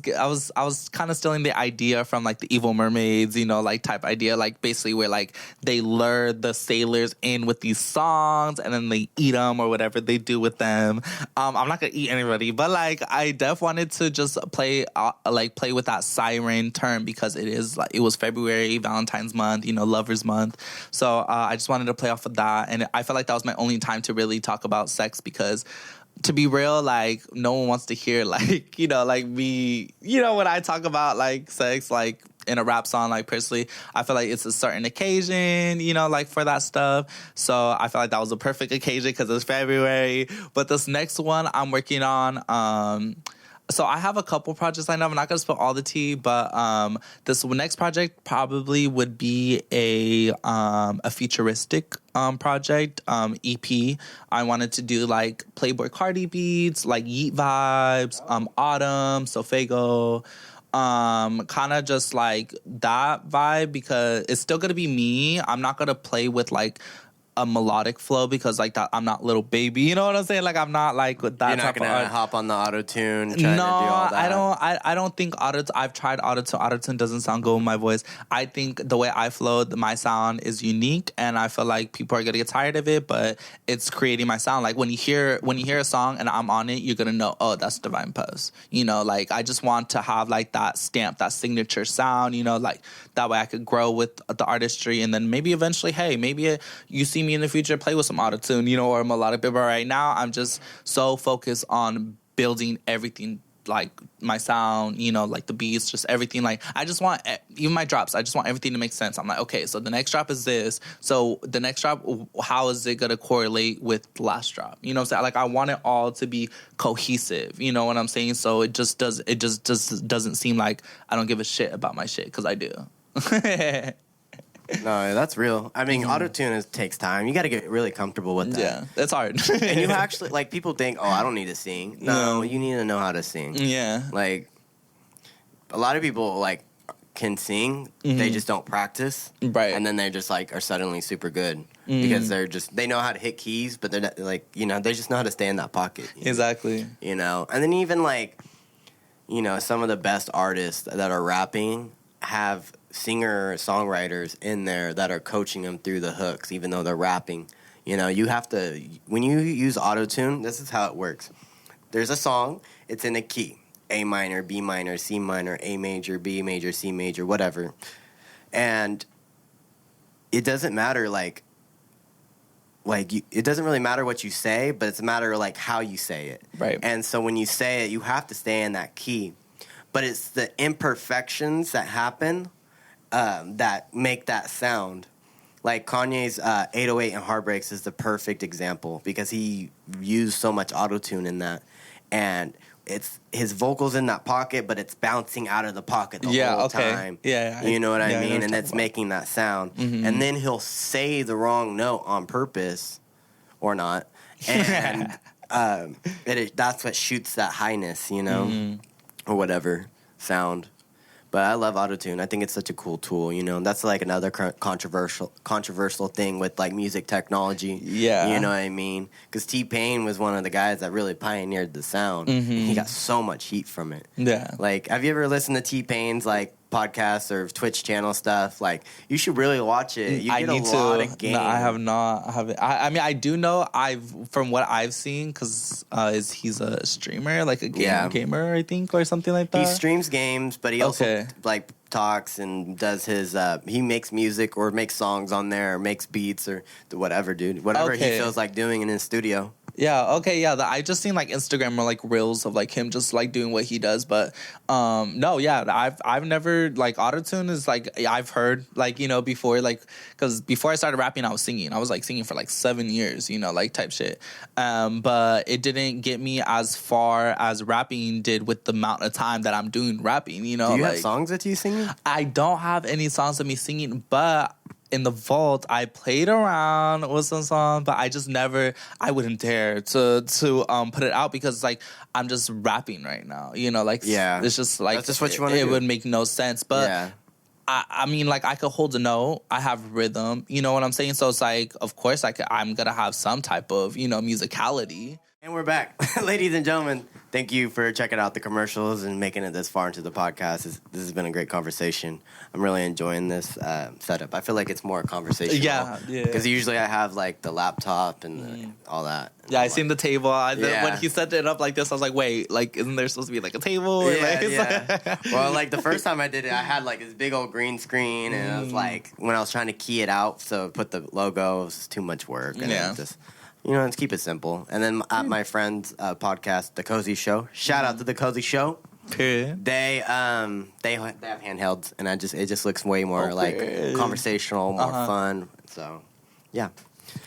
kind of stealing the idea from like the Evil Mermaids, like type idea, like basically where like they lure the sailors in with these songs and then they eat them or whatever they do with them. I'm not gonna eat anybody, but like I wanted to just play with that Siren term because it was February, Valentine's month, Lovers Month. So I just wanted to play off of that, and I felt like that was my only time to really talk about sex because, to be real, like no one wants to hear like like me when I talk about like sex like in a rap song. Like personally, I feel like it's a certain occasion like for that stuff, so I felt like that was a perfect occasion because it's February. But this next one I'm working on, so I have a couple projects lined up. I'm not going to spill all the tea, but this next project probably would be a futuristic project, EP. I wanted to do like Playboy Cardi beats, like Yeet vibes, Autumn, Sofego, kind of just like that vibe because it's still going to be me. I'm not going to play with like a melodic flow because like that I'm not Little Baby, you know what I'm saying? Like I'm not like with that. You're not gonna hop on the auto tune. No, to do all that. I don't think auto. I've tried auto tune. Auto tune doesn't sound good with my voice. I think the way I flow, my sound is unique, and I feel like people are gonna get tired of it. But it's creating my sound. Like when you hear a song and I'm on it, you're gonna know, oh, that's Divine Pose. Like I just want to have like that stamp, that signature sound. Like that way I could grow with the artistry, and then maybe eventually, hey, maybe you see me in the future play with some autotune, or melodic bit. But right now, I'm just so focused on building everything, like my sound, like the beats, just everything. Like I just want, even my drops, I just want everything to make sense. I'm like, okay, so the next drop is this. So the next drop, how is it gonna correlate with the last drop? You know what I'm saying? Like I want it all to be cohesive. You know what I'm saying? So it just doesn't seem like I don't give a shit about my shit because I do. No, that's real. I mean, auto-tune takes time. You got to get really comfortable with that. Yeah, that's hard. And you actually, like, people think, oh, I don't need to sing. No, you need to know how to sing. Yeah. Like, a lot of people, like, can sing. They just don't practice. Right. And then they're just, like, are suddenly super good. Because they know how to hit keys, but they're not, like, they just know how to stay in that pocket. Exactly. And then even, like, some of the best artists that are rapping have singer-songwriters in there that are coaching them through the hooks, even though they're rapping. You have to, when you use auto-tune, this is how it works. There's a song, it's in a key, A minor, B minor, C minor, A major, B major, C major, whatever. And it doesn't matter, it doesn't really matter what you say, but it's a matter of, like, how you say it. Right. And so when you say it, you have to stay in that key. But it's the imperfections that happen that make that sound. Like Kanye's 808 and Heartbreaks is the perfect example because he used so much autotune in that. And it's his vocals in that pocket, but it's bouncing out of the pocket the whole time. Yeah. You know what I mean? And it's making that sound. Mm-hmm. And then he'll say the wrong note on purpose or not. And that's what shoots that highness, or whatever sound. But I love autotune. I think it's such a cool tool, That's like another controversial thing with like music technology. Yeah. You know what I mean? Because T-Pain was one of the guys that really pioneered the sound. Mm-hmm. And he got so much heat from it. Yeah. Like, have you ever listened to T-Pain's like podcasts or Twitch channel stuff? Like, you should really watch it. You get a lot of game. No, I have not. I haven't. I mean, I do know. From what I've seen, because he's a streamer, like a gamer, I think, or something like that. He streams games, but he also like talks and does his. He makes music or makes songs on there, or makes beats or whatever, dude. Whatever he feels like doing in his studio. Yeah, okay, yeah. I just seen like Instagram or like reels of like him just like doing what he does, but no, yeah, I've never like autotune is like I've heard like before like because before I started rapping I was singing. I was like singing for like 7 years, like type shit. But it didn't get me as far as rapping did with the amount of time that I'm doing rapping. Do you like, have songs that you singing? I don't have any songs of me singing, but in the vault, I played around with some songs, but I just never, I wouldn't dare to put it out because like I'm just rapping right now, like Yeah. it's just like That's just what you want to it do. would make no sense, but Yeah. I mean, like, I could hold a note. I have rhythm. You know what I'm saying? So it's like, of course, I'm going to have some type of, musicality. And we're back. Ladies and gentlemen, thank you for checking out the commercials and making it this far into the podcast. This has been a great conversation. I'm really enjoying this setup. I feel like it's more conversational. Yeah. Because usually I have, like, the laptop and all that. Yeah, I seen the table. Yeah. When he set it up like this, I was like, wait, like, isn't there supposed to be, like, a table? Or, Yeah. Well, like, the first time I did it, I had, like, this big old green screen, and it was, like, when I was trying to key it out, so put the logo, it was too much work. And it just... let's keep it simple. And then at my friend's podcast, The Cozy Show. Shout out to The Cozy Show. Period. They have handhelds, and it just looks way more like conversational, more fun. So, yeah.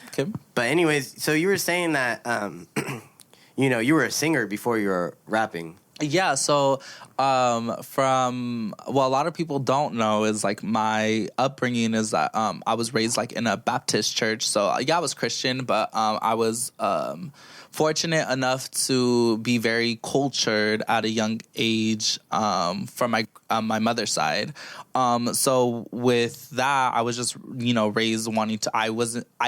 Okay. But anyways, so you were saying that you were a singer before you were rapping. Yeah, so a lot of people don't know is like my upbringing is that I was raised like in a Baptist church. So yeah, I was Christian, but I was fortunate enough to be very cultured at a young age from my mother's side. So with that, I was just raised wanting to. I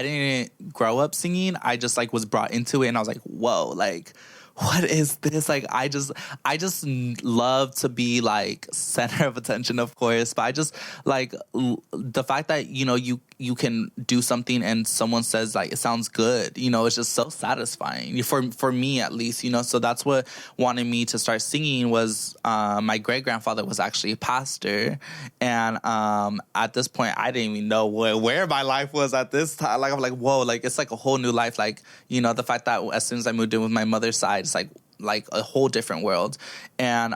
didn't grow up singing. I just like was brought into it, and I was like, whoa, like. What is this? Like, I just love to be like center of attention, of course. But I just like the fact that you can do something and someone says like it sounds good. It's just so satisfying for me at least. So that's what wanted me to start singing was my great grandfather was actually a pastor, and at this point I didn't even know where my life was at this time. Like I'm like whoa, like it's like a whole new life. Like the fact that as soon as I moved in with my mother's side. It's like a whole different world. And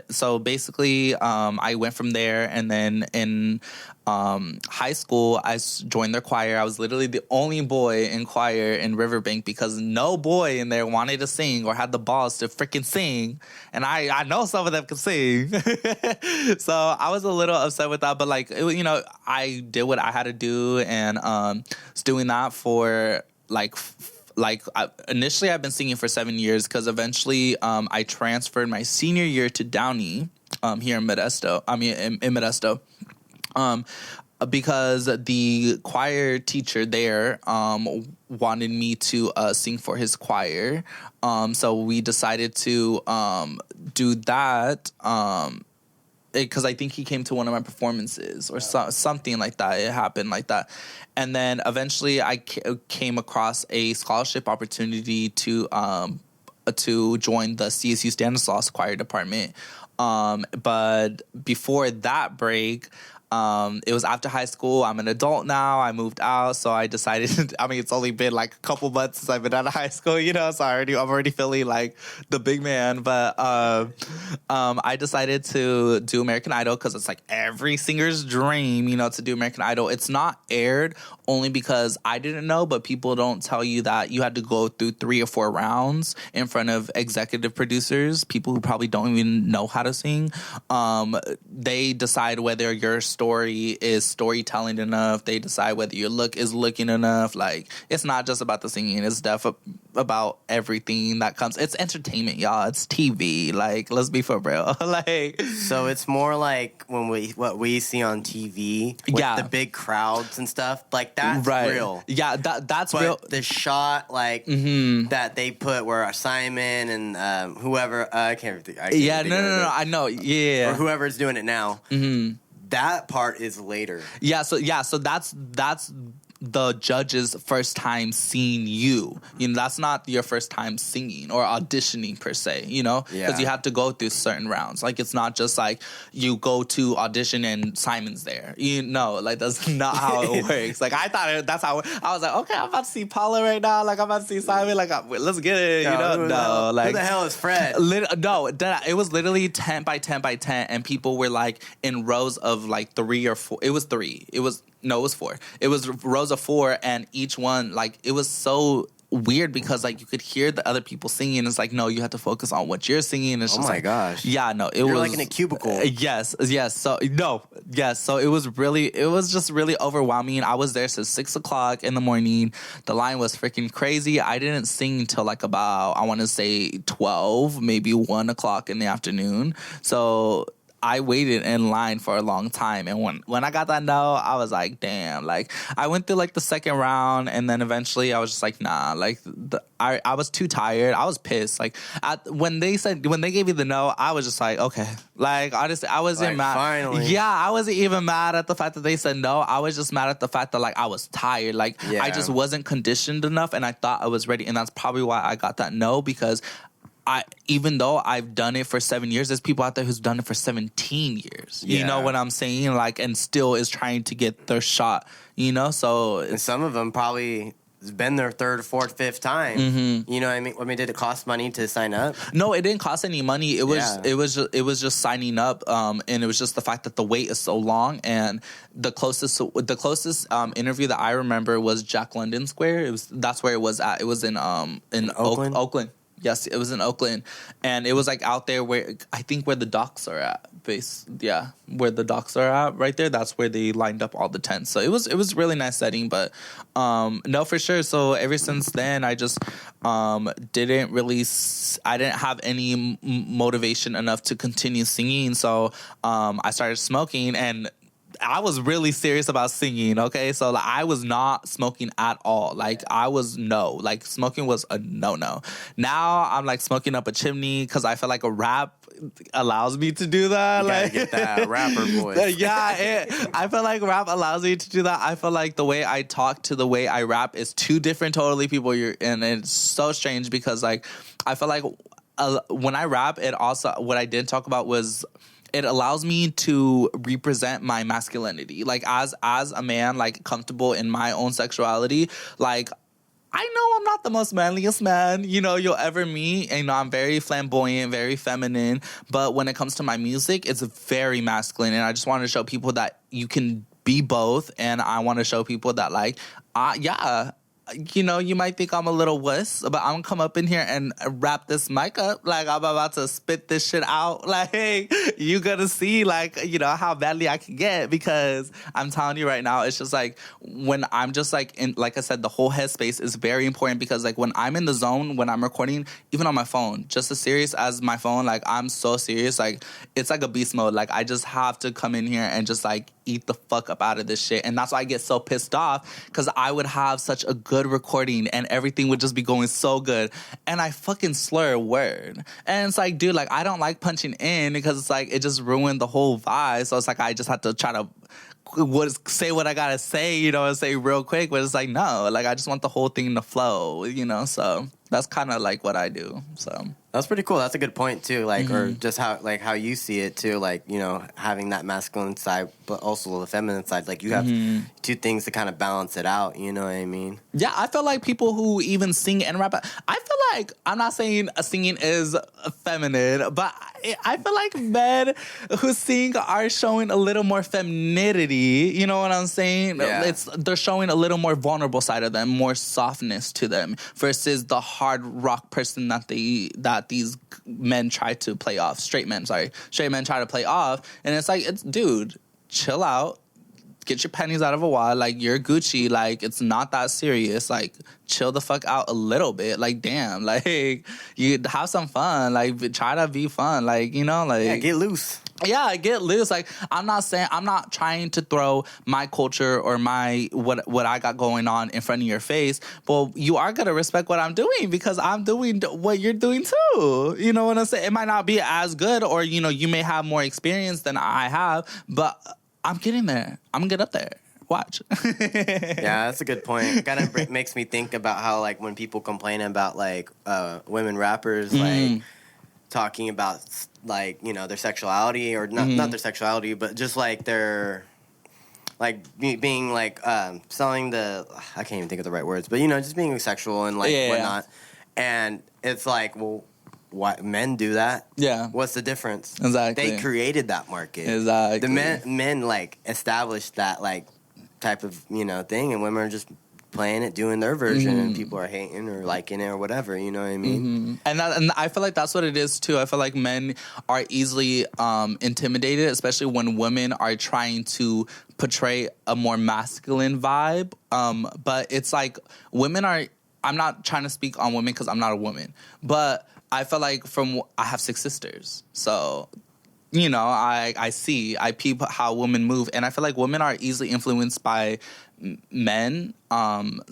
so basically I went from there, and then in high school I joined their choir. I was literally the only boy in choir in Riverbank because no boy in there wanted to sing or had the balls to freaking sing, and I know some of them could sing. So I was a little upset with that, but like I did what I had to do, and was doing that for initially I've been singing for 7 years because eventually I transferred my senior year to Downey here in Modesto. In Modesto. Because the choir teacher there wanted me to sing for his choir. So we decided to do that because I think he came to one of my performances or something like that. It happened like that. And then eventually I came across a scholarship opportunity to join the CSU Stanislaus Choir Department. But before that break, it was after high school. I'm an adult now. I moved out, so I decided. I mean, it's only been like a couple months since I've been out of high school, so I'm already feeling like the big man. But I decided to do American Idol because it's like every singer's dream, to do American Idol. It's not aired only because I didn't know, but people don't tell you that you had to go through 3 or 4 rounds in front of executive producers, people who probably don't even know how to sing. They decide whether your story is storytelling enough. They decide whether your look is looking enough. Like, it's not just about the singing. It's about everything that comes. It's entertainment, y'all. It's TV. Like, let's be for real. Like, so it's more like what we see on TV with the big crowds and stuff. Like, that's real. Yeah, that's but real. The shot, like, that they put where Simon and whoever, I can't think. No, I know. Yeah. Or whoever's doing it now. Mm-hmm. That part is later. Yeah, so that's the judge's first time seeing you. You know, that's not your first time singing or auditioning per se, you know? Because you have to go through certain rounds. Like, it's not just like you go to audition and Simon's there. You know, like, that's not how it works. Like, I thought that's how I was like, okay, I'm about to see Paula right now. Like, I'm about to see Simon. Like, let's get it. You know? No, like, who the hell is Fred? No, it was literally 10 by 10 by 10, and people were like in rows of like 3 or 4. It was 3. It was 4. It was rows of 4, and each one, like, it was so weird because like you could hear the other people singing. It's like, no, you have to focus on what you're singing. It's just my like, gosh. Yeah, no, You're like in a cubicle. Yes. So it was just really overwhelming. I was there since 6 o'clock in the morning. The line was freaking crazy. I didn't sing until like about, I want to say 12, maybe 1 o'clock in the afternoon. So I waited in line for a long time, and when I got that no, I was like, damn. Like, I went through like the second round, and then eventually I was just like, nah. Like, I was too tired. I was pissed. Like, when they gave me the no, I was just like, okay. Like, honestly, I wasn't mad. Finally. Yeah, I wasn't even mad at the fact that they said no. I was just mad at the fact that like I was tired. Like, I just wasn't conditioned enough, and I thought I was ready, and that's probably why I got that no, because even though I've done it for 7 years, there's people out there who's done it for 17 years. Yeah. You know what I'm saying? Like, and still is trying to get their shot, you know? So, and some of them probably it's been their 3rd, 4th, 5th time. Mm-hmm. You know what I mean? I mean, did it cost money to sign up? No, it didn't cost any money. It was just signing up, and it was just the fact that the wait is so long. And the closest interview that I remember was Jack London Square. That's where it was at. It was in Oakland. Oakland. Yes, it was in Oakland, and it was like out there where I think where the docks are at. Where the docks are at, right there. That's where they lined up all the tents. So it was really nice setting, but no, for sure. So ever since then, I just didn't have any motivation enough to continue singing. So I started smoking, and I was really serious about singing, okay? So, like, I was not smoking at all. Like, I was no. Like, smoking was a no-no. Now, I'm, like, smoking up a chimney because I feel like a rap allows me to do that. You gotta get that rapper voice. Yeah, I feel like rap allows me to do that. I feel like the way I talk to the way I rap is two different totally people. And it's so strange because, like, I feel like when I rap, it also, what I did talk about was, it allows me to represent my masculinity. Like, as a man, like, comfortable in my own sexuality, like, I know I'm not the most manliest man, you know, you'll ever meet. And, you know, I'm very flamboyant, very feminine. But when it comes to my music, it's very masculine. And I just want to show people that you can be both. And I want to show people that, like, you know, you might think I'm a little wuss, but I'm gonna come up in here and wrap this mic up. Like, I'm about to spit this shit out. Like, hey, you gonna see, like, you know, how badly I can get, because I'm telling you right now, it's just like, when I'm just like, in, like I said, the whole headspace is very important, because like when I'm in the zone, when I'm recording, even on my phone, just as serious as my phone, like, I'm so serious, like, it's like a beast mode. Like, I just have to come in here and just like eat the fuck up out of this shit. And that's why I get so pissed off, because I would have such a good recording and everything would just be going so good, and I fucking slur a word. And it's like, dude, like, I don't like punching in, because it's like, it just ruined the whole vibe. So it's like, I just have to try to say what I gotta say, you know, and say real quick. But it's like, no, like, I just want the whole thing to flow, you know. So that's kind of like what I do. So that's pretty cool. That's a good point too. Like, or just how you see it too. Like, you know, having that masculine side, but also the feminine side. Like, you have two things to kind of balance it out. You know what I mean? Yeah, I feel like people who even sing and rap, I feel like, I'm not saying singing is feminine, but I feel like men who sing are showing a little more femininity. You know what I'm saying? Yeah. They're showing a little more vulnerable side of them, more softness to them, versus the hard rock person that these men try to play off. Straight men try to play off. And it's like, dude, chill out. Get your pennies out of a wad. Like, you're Gucci. Like, it's not that serious. Like, chill the fuck out a little bit. Like, damn. Like, you have some fun. Like, try to be fun. Like, you know, like... Yeah, get loose. Yeah, get loose. Like, I'm not trying to throw my culture or my what I got going on in front of your face. Well, you are gonna respect what I'm doing, because I'm doing what you're doing too. You know what I'm saying? It might not be as good, or, you know, you may have more experience than I have, but I'm getting there. I'm gonna get up there. watch. Yeah, that's a good point. Kind of makes me think about how, like, when people complain about, like, women rappers, like, talking about, like, you know, their sexuality, or not their sexuality, but just, like, their, like, being, like, selling the, I can't even think of the right words, but, you know, just being sexual and, like, whatnot. And it's like, well, why men do that? Yeah. What's the difference? Exactly. They created that market. Exactly. The men like established that, like, type of, you know, thing, and women are just playing it, doing their version, and people are hating or liking it or whatever. You know what I mean? And I feel like that's what it is too. I feel like men are easily intimidated, especially when women are trying to portray a more masculine vibe. But it's like women are. I'm not trying to speak on women because I'm not a woman, but I feel like I have 6 sisters, so you know I peep how women move, and I feel like women are easily influenced by men.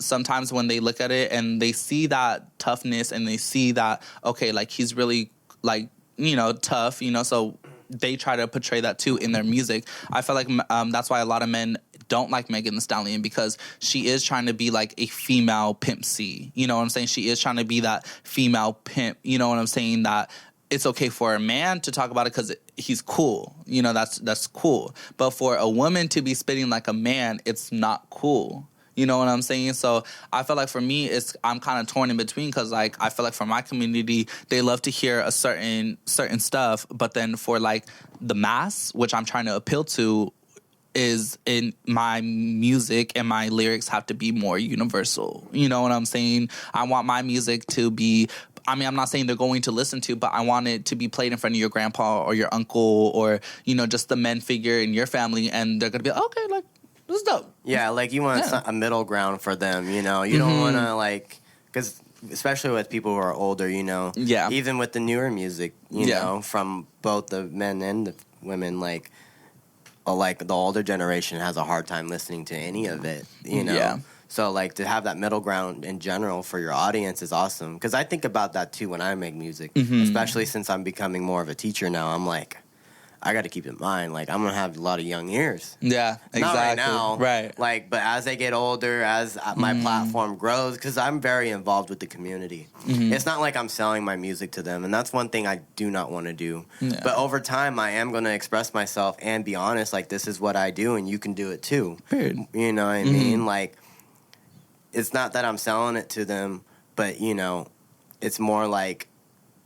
Sometimes when they look at it and they see that toughness and they see that, okay, like he's really, like, you know, tough, you know, so they try to portray that too in their music. I feel like that's why a lot of men don't like Megan Thee Stallion, because she is trying to be like a female Pimp C. You know what I'm saying? She is trying to be that female pimp. You know what I'm saying? That it's okay for a man to talk about it because he's cool. You know, that's cool. But for a woman to be spitting like a man, it's not cool. You know what I'm saying? So I feel like for me, I'm kind of torn in between, because like I feel like for my community, they love to hear a certain stuff, but then for like the mass, which I'm trying to appeal to, is in my music and my lyrics have to be more universal. You know what I'm saying? I want my music to be, I mean, I'm not saying they're going to listen to, but I want it to be played in front of your grandpa or your uncle, or, you know, just the men figure in your family, and they're going to be like, okay, like, this is dope. Yeah, like you want a middle ground for them, you know? You don't want to, like, because especially with people who are older, you know? Yeah. Even with the newer music, you know, from both the men and the women, like the older generation has a hard time listening to any of it, you know? Yeah. So, like, to have that middle ground in general for your audience is awesome. Because I think about that, too, when I make music. Especially since I'm becoming more of a teacher now. I'm like, I got to keep in mind, like, I'm going to have a lot of young ears. Yeah, exactly. Not right now. Right. Like, but as they get older, as my platform grows, because I'm very involved with the community. It's not like I'm selling my music to them, and that's one thing I do not want to do. Yeah. But over time, I am going to express myself and be honest, like, this is what I do, and you can do it too. Weird. You know what I mean? Like, it's not that I'm selling it to them, but, you know, it's more like,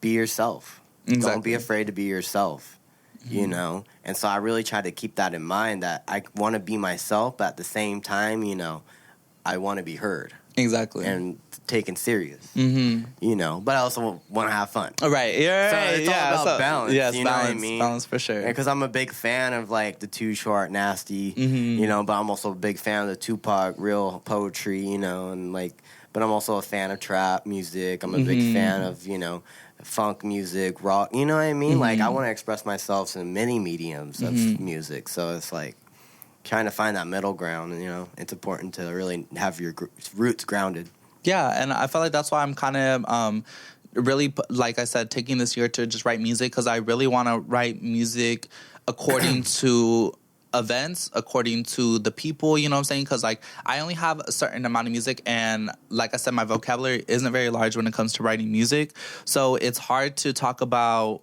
be yourself. Exactly. Don't be afraid to be yourself. You know, and so I really try to keep that in mind, that I want to be myself, but at the same time, you know, I want to be heard. Exactly. And taken serious. You know, but I also want to have fun. Right. Yeah. So it's all about balance. Yes, you balance, know what I mean? Balance for sure. Because I'm a big fan of, like, the Too Short, Nasty, you know, but I'm also a big fan of the Tupac, real poetry, you know, and, like, but I'm also a fan of trap music. I'm a big fan of, you know, funk music, rock, you know what I mean? Like, I want to express myself in many mediums of music, so it's like trying to find that middle ground, and, you know, it's important to really have your roots grounded. Yeah, and I feel like that's why I'm kind of really, like I said, taking this year to just write music, because I really want to write music according to events, according to the people, you know what I'm saying? Because, like, I only have a certain amount of music, and like I said, my vocabulary isn't very large when it comes to writing music, so it's hard to talk about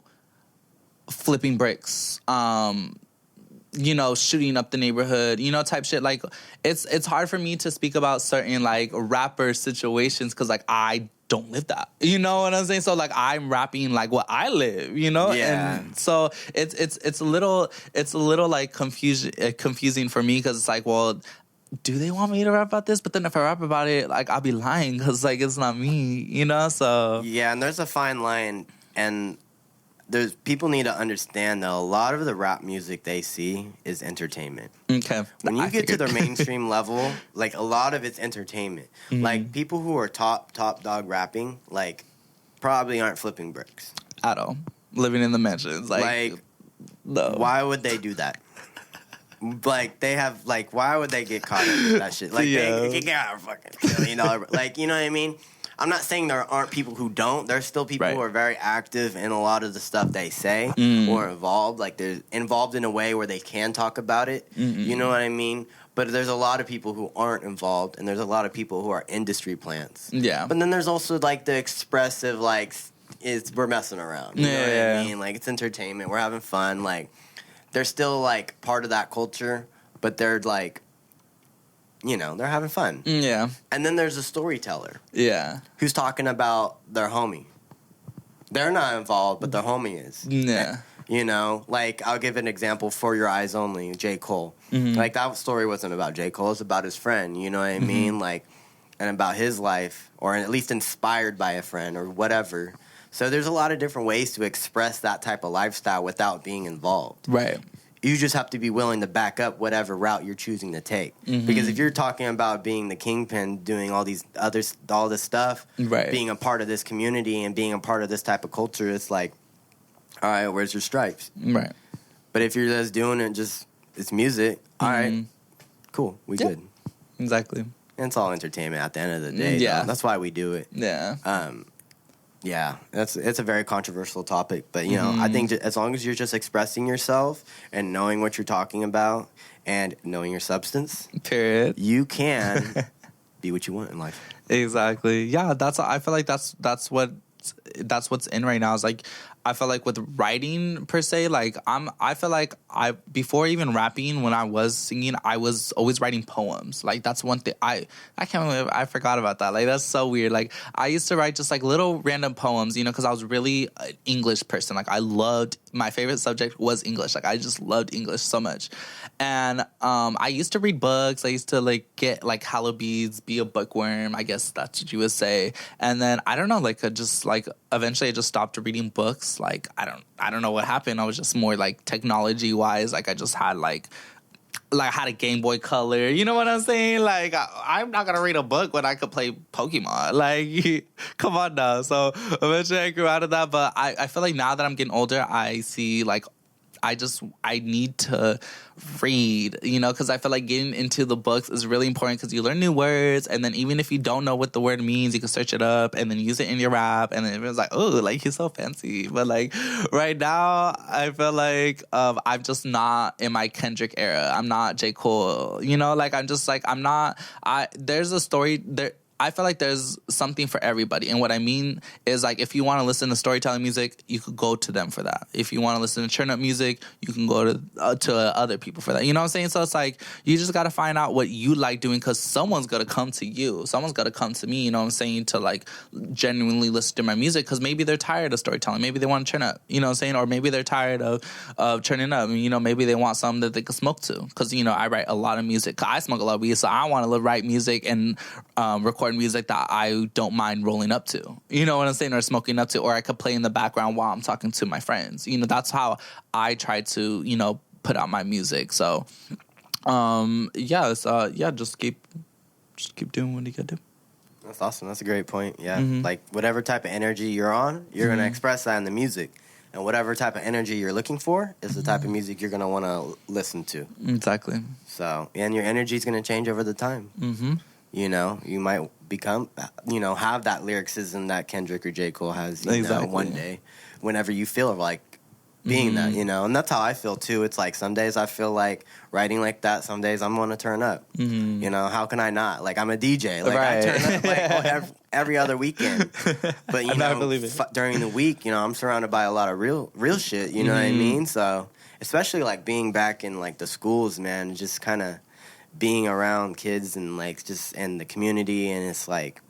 flipping bricks, you know, shooting up the neighborhood, you know, type shit. Like, it's hard for me to speak about certain, like, rapper situations, because, like, I don't live that, you know what I'm saying? So, like, I'm rapping like what I live, you know? Yeah. And so it's a little like confusing for me, because it's like, well, do they want me to rap about this? But then if I rap about it, like, I'll be lying, because, like, it's not me, you know? So yeah, and there's a fine line, and there's people need to understand that a lot of the rap music they see is entertainment. Okay. When you get to the mainstream level, like, a lot of it's entertainment. Like, people who are top dog rapping, like, probably aren't flipping bricks at all. Living in the mansions, like no. Why would they do that? Like, they have, like, why would they get caught up with that shit? Like, they get out of fucking $1 million. Like, you know what I mean? I'm not saying there aren't people who don't. There's still people Right. who are very active in a lot of the stuff they say or involved. Like they're involved in a way where they can talk about it. You know what I mean? But there's a lot of people who aren't involved, and there's a lot of people who are industry plants. Yeah. But then there's also like the expressive, like we're messing around. You know what I mean? Like it's entertainment. We're having fun. Like they're still like part of that culture, but they're like, you know, they're having fun. Yeah. And then there's a storyteller. Yeah. Who's talking about their homie. They're not involved, but their homie is. Yeah. You know, like, I'll give an example, For Your Eyes Only, J. Cole. Like, that story wasn't about J. Cole, it's about his friend, you know what I mean? Like, and about his life, or at least inspired by a friend, or whatever. So there's a lot of different ways to express that type of lifestyle without being involved. Right. You just have to be willing to back up whatever route you're choosing to take. Because if you're talking about being the kingpin, doing all this stuff, Right. being a part of this community and being a part of this type of culture, it's like, all right, where's your stripes? Right. But if you're just doing it, it's music, all right, cool, we good. Exactly. And it's all entertainment at the end of the day. Yeah. Though. That's why we do it. Yeah. Yeah, it's a very controversial topic, but you know, I think as long as you're just expressing yourself and knowing what you're talking about and knowing your substance, Period. you can be what you want in life. Exactly. Yeah, I feel like that's what's in right now. Is like, I feel like with writing per se, like I feel like before even rapping, when I was singing, I was always writing poems. Like that's one thing I can't believe I forgot about that. Like that's so weird. Like I used to write just like little random poems, you know, because I was really an English person. Like my favorite subject was English. Like I just loved English so much. And I used to read books. I used to like get like Hallow Beads, be a bookworm. I guess that's what you would say. And then I don't know, like eventually I just stopped reading books. Like I don't know what happened. I was just more like technology wise. Like I just had like I had a Game Boy Color. You know what I'm saying? Like I'm not gonna read a book when I could play Pokemon. Like come on now. So eventually I grew out of that. But I feel like now that I'm getting older, I see like I need to read, you know, because I feel like getting into the books is really important because you learn new words, and then even if you don't know what the word means, you can search it up and then use it in your rap, and then everyone's like, oh, like you're so fancy. But like right now, I feel like I'm just not in my Kendrick era. I'm not J. Cole, you know, like I'm just like there's a story there. I feel like there's something for everybody. And what I mean is, like, if you want to listen to storytelling music, you could go to them for that. If you want to listen to turn up music, you can go to other people for that. You know what I'm saying? So it's like, you just got to find out what you like doing, because someone's going to come to you. Someone's going to come to me, you know what I'm saying, to, like, genuinely listen to my music, because maybe they're tired of storytelling. Maybe they want to turn up, you know what I'm saying? Or maybe they're tired of turning up. You know, maybe they want something that they can smoke to. Because, you know, I write a lot of music. I smoke a lot of weed, so I want to write music and record music that I don't mind rolling up to, you know what I'm saying, or smoking up to, or I could play in the background while I'm talking to my friends. You know, that's how I try to, you know, put out my music. So, just keep doing what you gotta do. That's awesome. That's a great point. Yeah, like whatever type of energy you're on, you're gonna express that in the music, and whatever type of energy you're looking for is the type of music you're gonna want to listen to. Exactly. So, and your energy is gonna change over the time. You know, you might become, you know, have that lyricism that Kendrick or J. Cole has, you know, one day, whenever you feel like being that, you know. And that's how I feel, too. It's like some days I feel like writing like that. Some days I'm going to turn up. You know, how can I not? Like, I'm a DJ. Like, I turn up like every other weekend. But, you know, during the week, you know, I'm surrounded by a lot of real shit, you know what I mean? So, especially, like, being back in, like, the schools, man, just kind of being around kids and like just in the community, and it's like,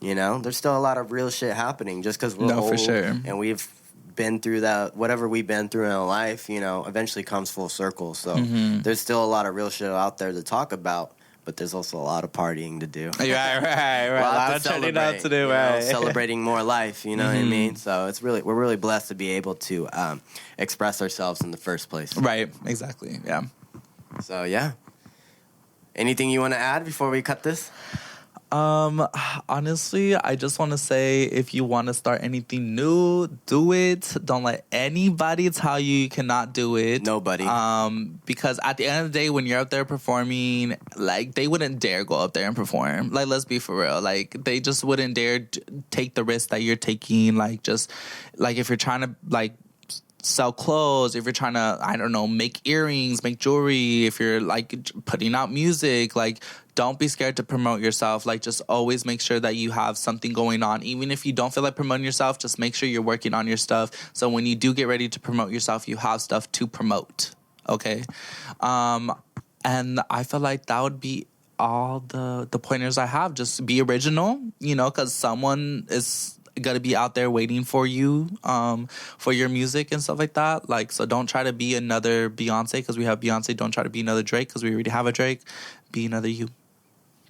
you know, there's still a lot of real shit happening just because we're old, for sure, and we've been through that. Whatever we've been through in our life, you know, eventually comes full circle. So there's still a lot of real shit out there to talk about, but there's also a lot of partying to do. Right. A lot of turning up to do, right? Celebrating more life, you know what I mean? So we're really blessed to be able to express ourselves in the first place. Right. Exactly. Yeah. So yeah. Anything you want to add before we cut this? Honestly, I just want to say if you want to start anything new, do it. Don't let anybody tell you cannot do it. Nobody. Because at the end of the day, when you're up there performing, like, they wouldn't dare go up there and perform. Like, let's be for real. Like, they just wouldn't dare take the risk that you're taking. Like, just, like, if you're trying to, like, sell clothes, if you're trying to, I don't know, make earrings, make jewelry, if you're like putting out music, like, don't be scared to promote yourself. Like, just always make sure that you have something going on. Even if you don't feel like promoting yourself, just make sure you're working on your stuff. So when you do get ready to promote yourself, you have stuff to promote. Okay. And I feel like that would be all the pointers I have. Just be original, you know, because someone is gonna be out there waiting for you, for your music and stuff like that. Like, so don't try to be another Beyonce because we have Beyonce. Don't try to be another Drake because we already have a Drake. Be another you.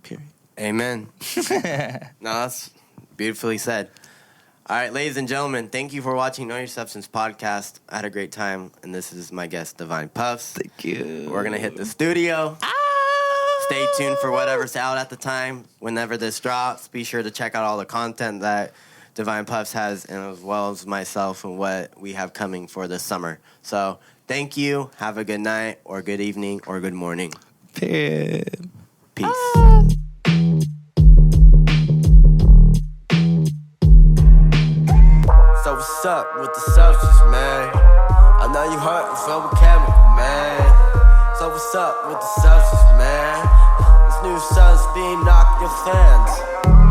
Period. Amen. No, that's beautifully said. All right, ladies and gentlemen, thank you for watching Know Your Substance podcast. I had a great time, and this is my guest, Divine Puffs. Thank you. We're gonna hit the studio. Stay tuned for whatever's out at the time. Whenever this drops, be sure to check out all the content that Divine Puffs has, and as well as myself and what we have coming for this summer. So thank you. Have a good night or good evening or good morning. Period. Peace. So what's up with the substance, man? I know you hurt and feel with chemical, man. So what's up with the substance, man? This new sun's being knocked your fans.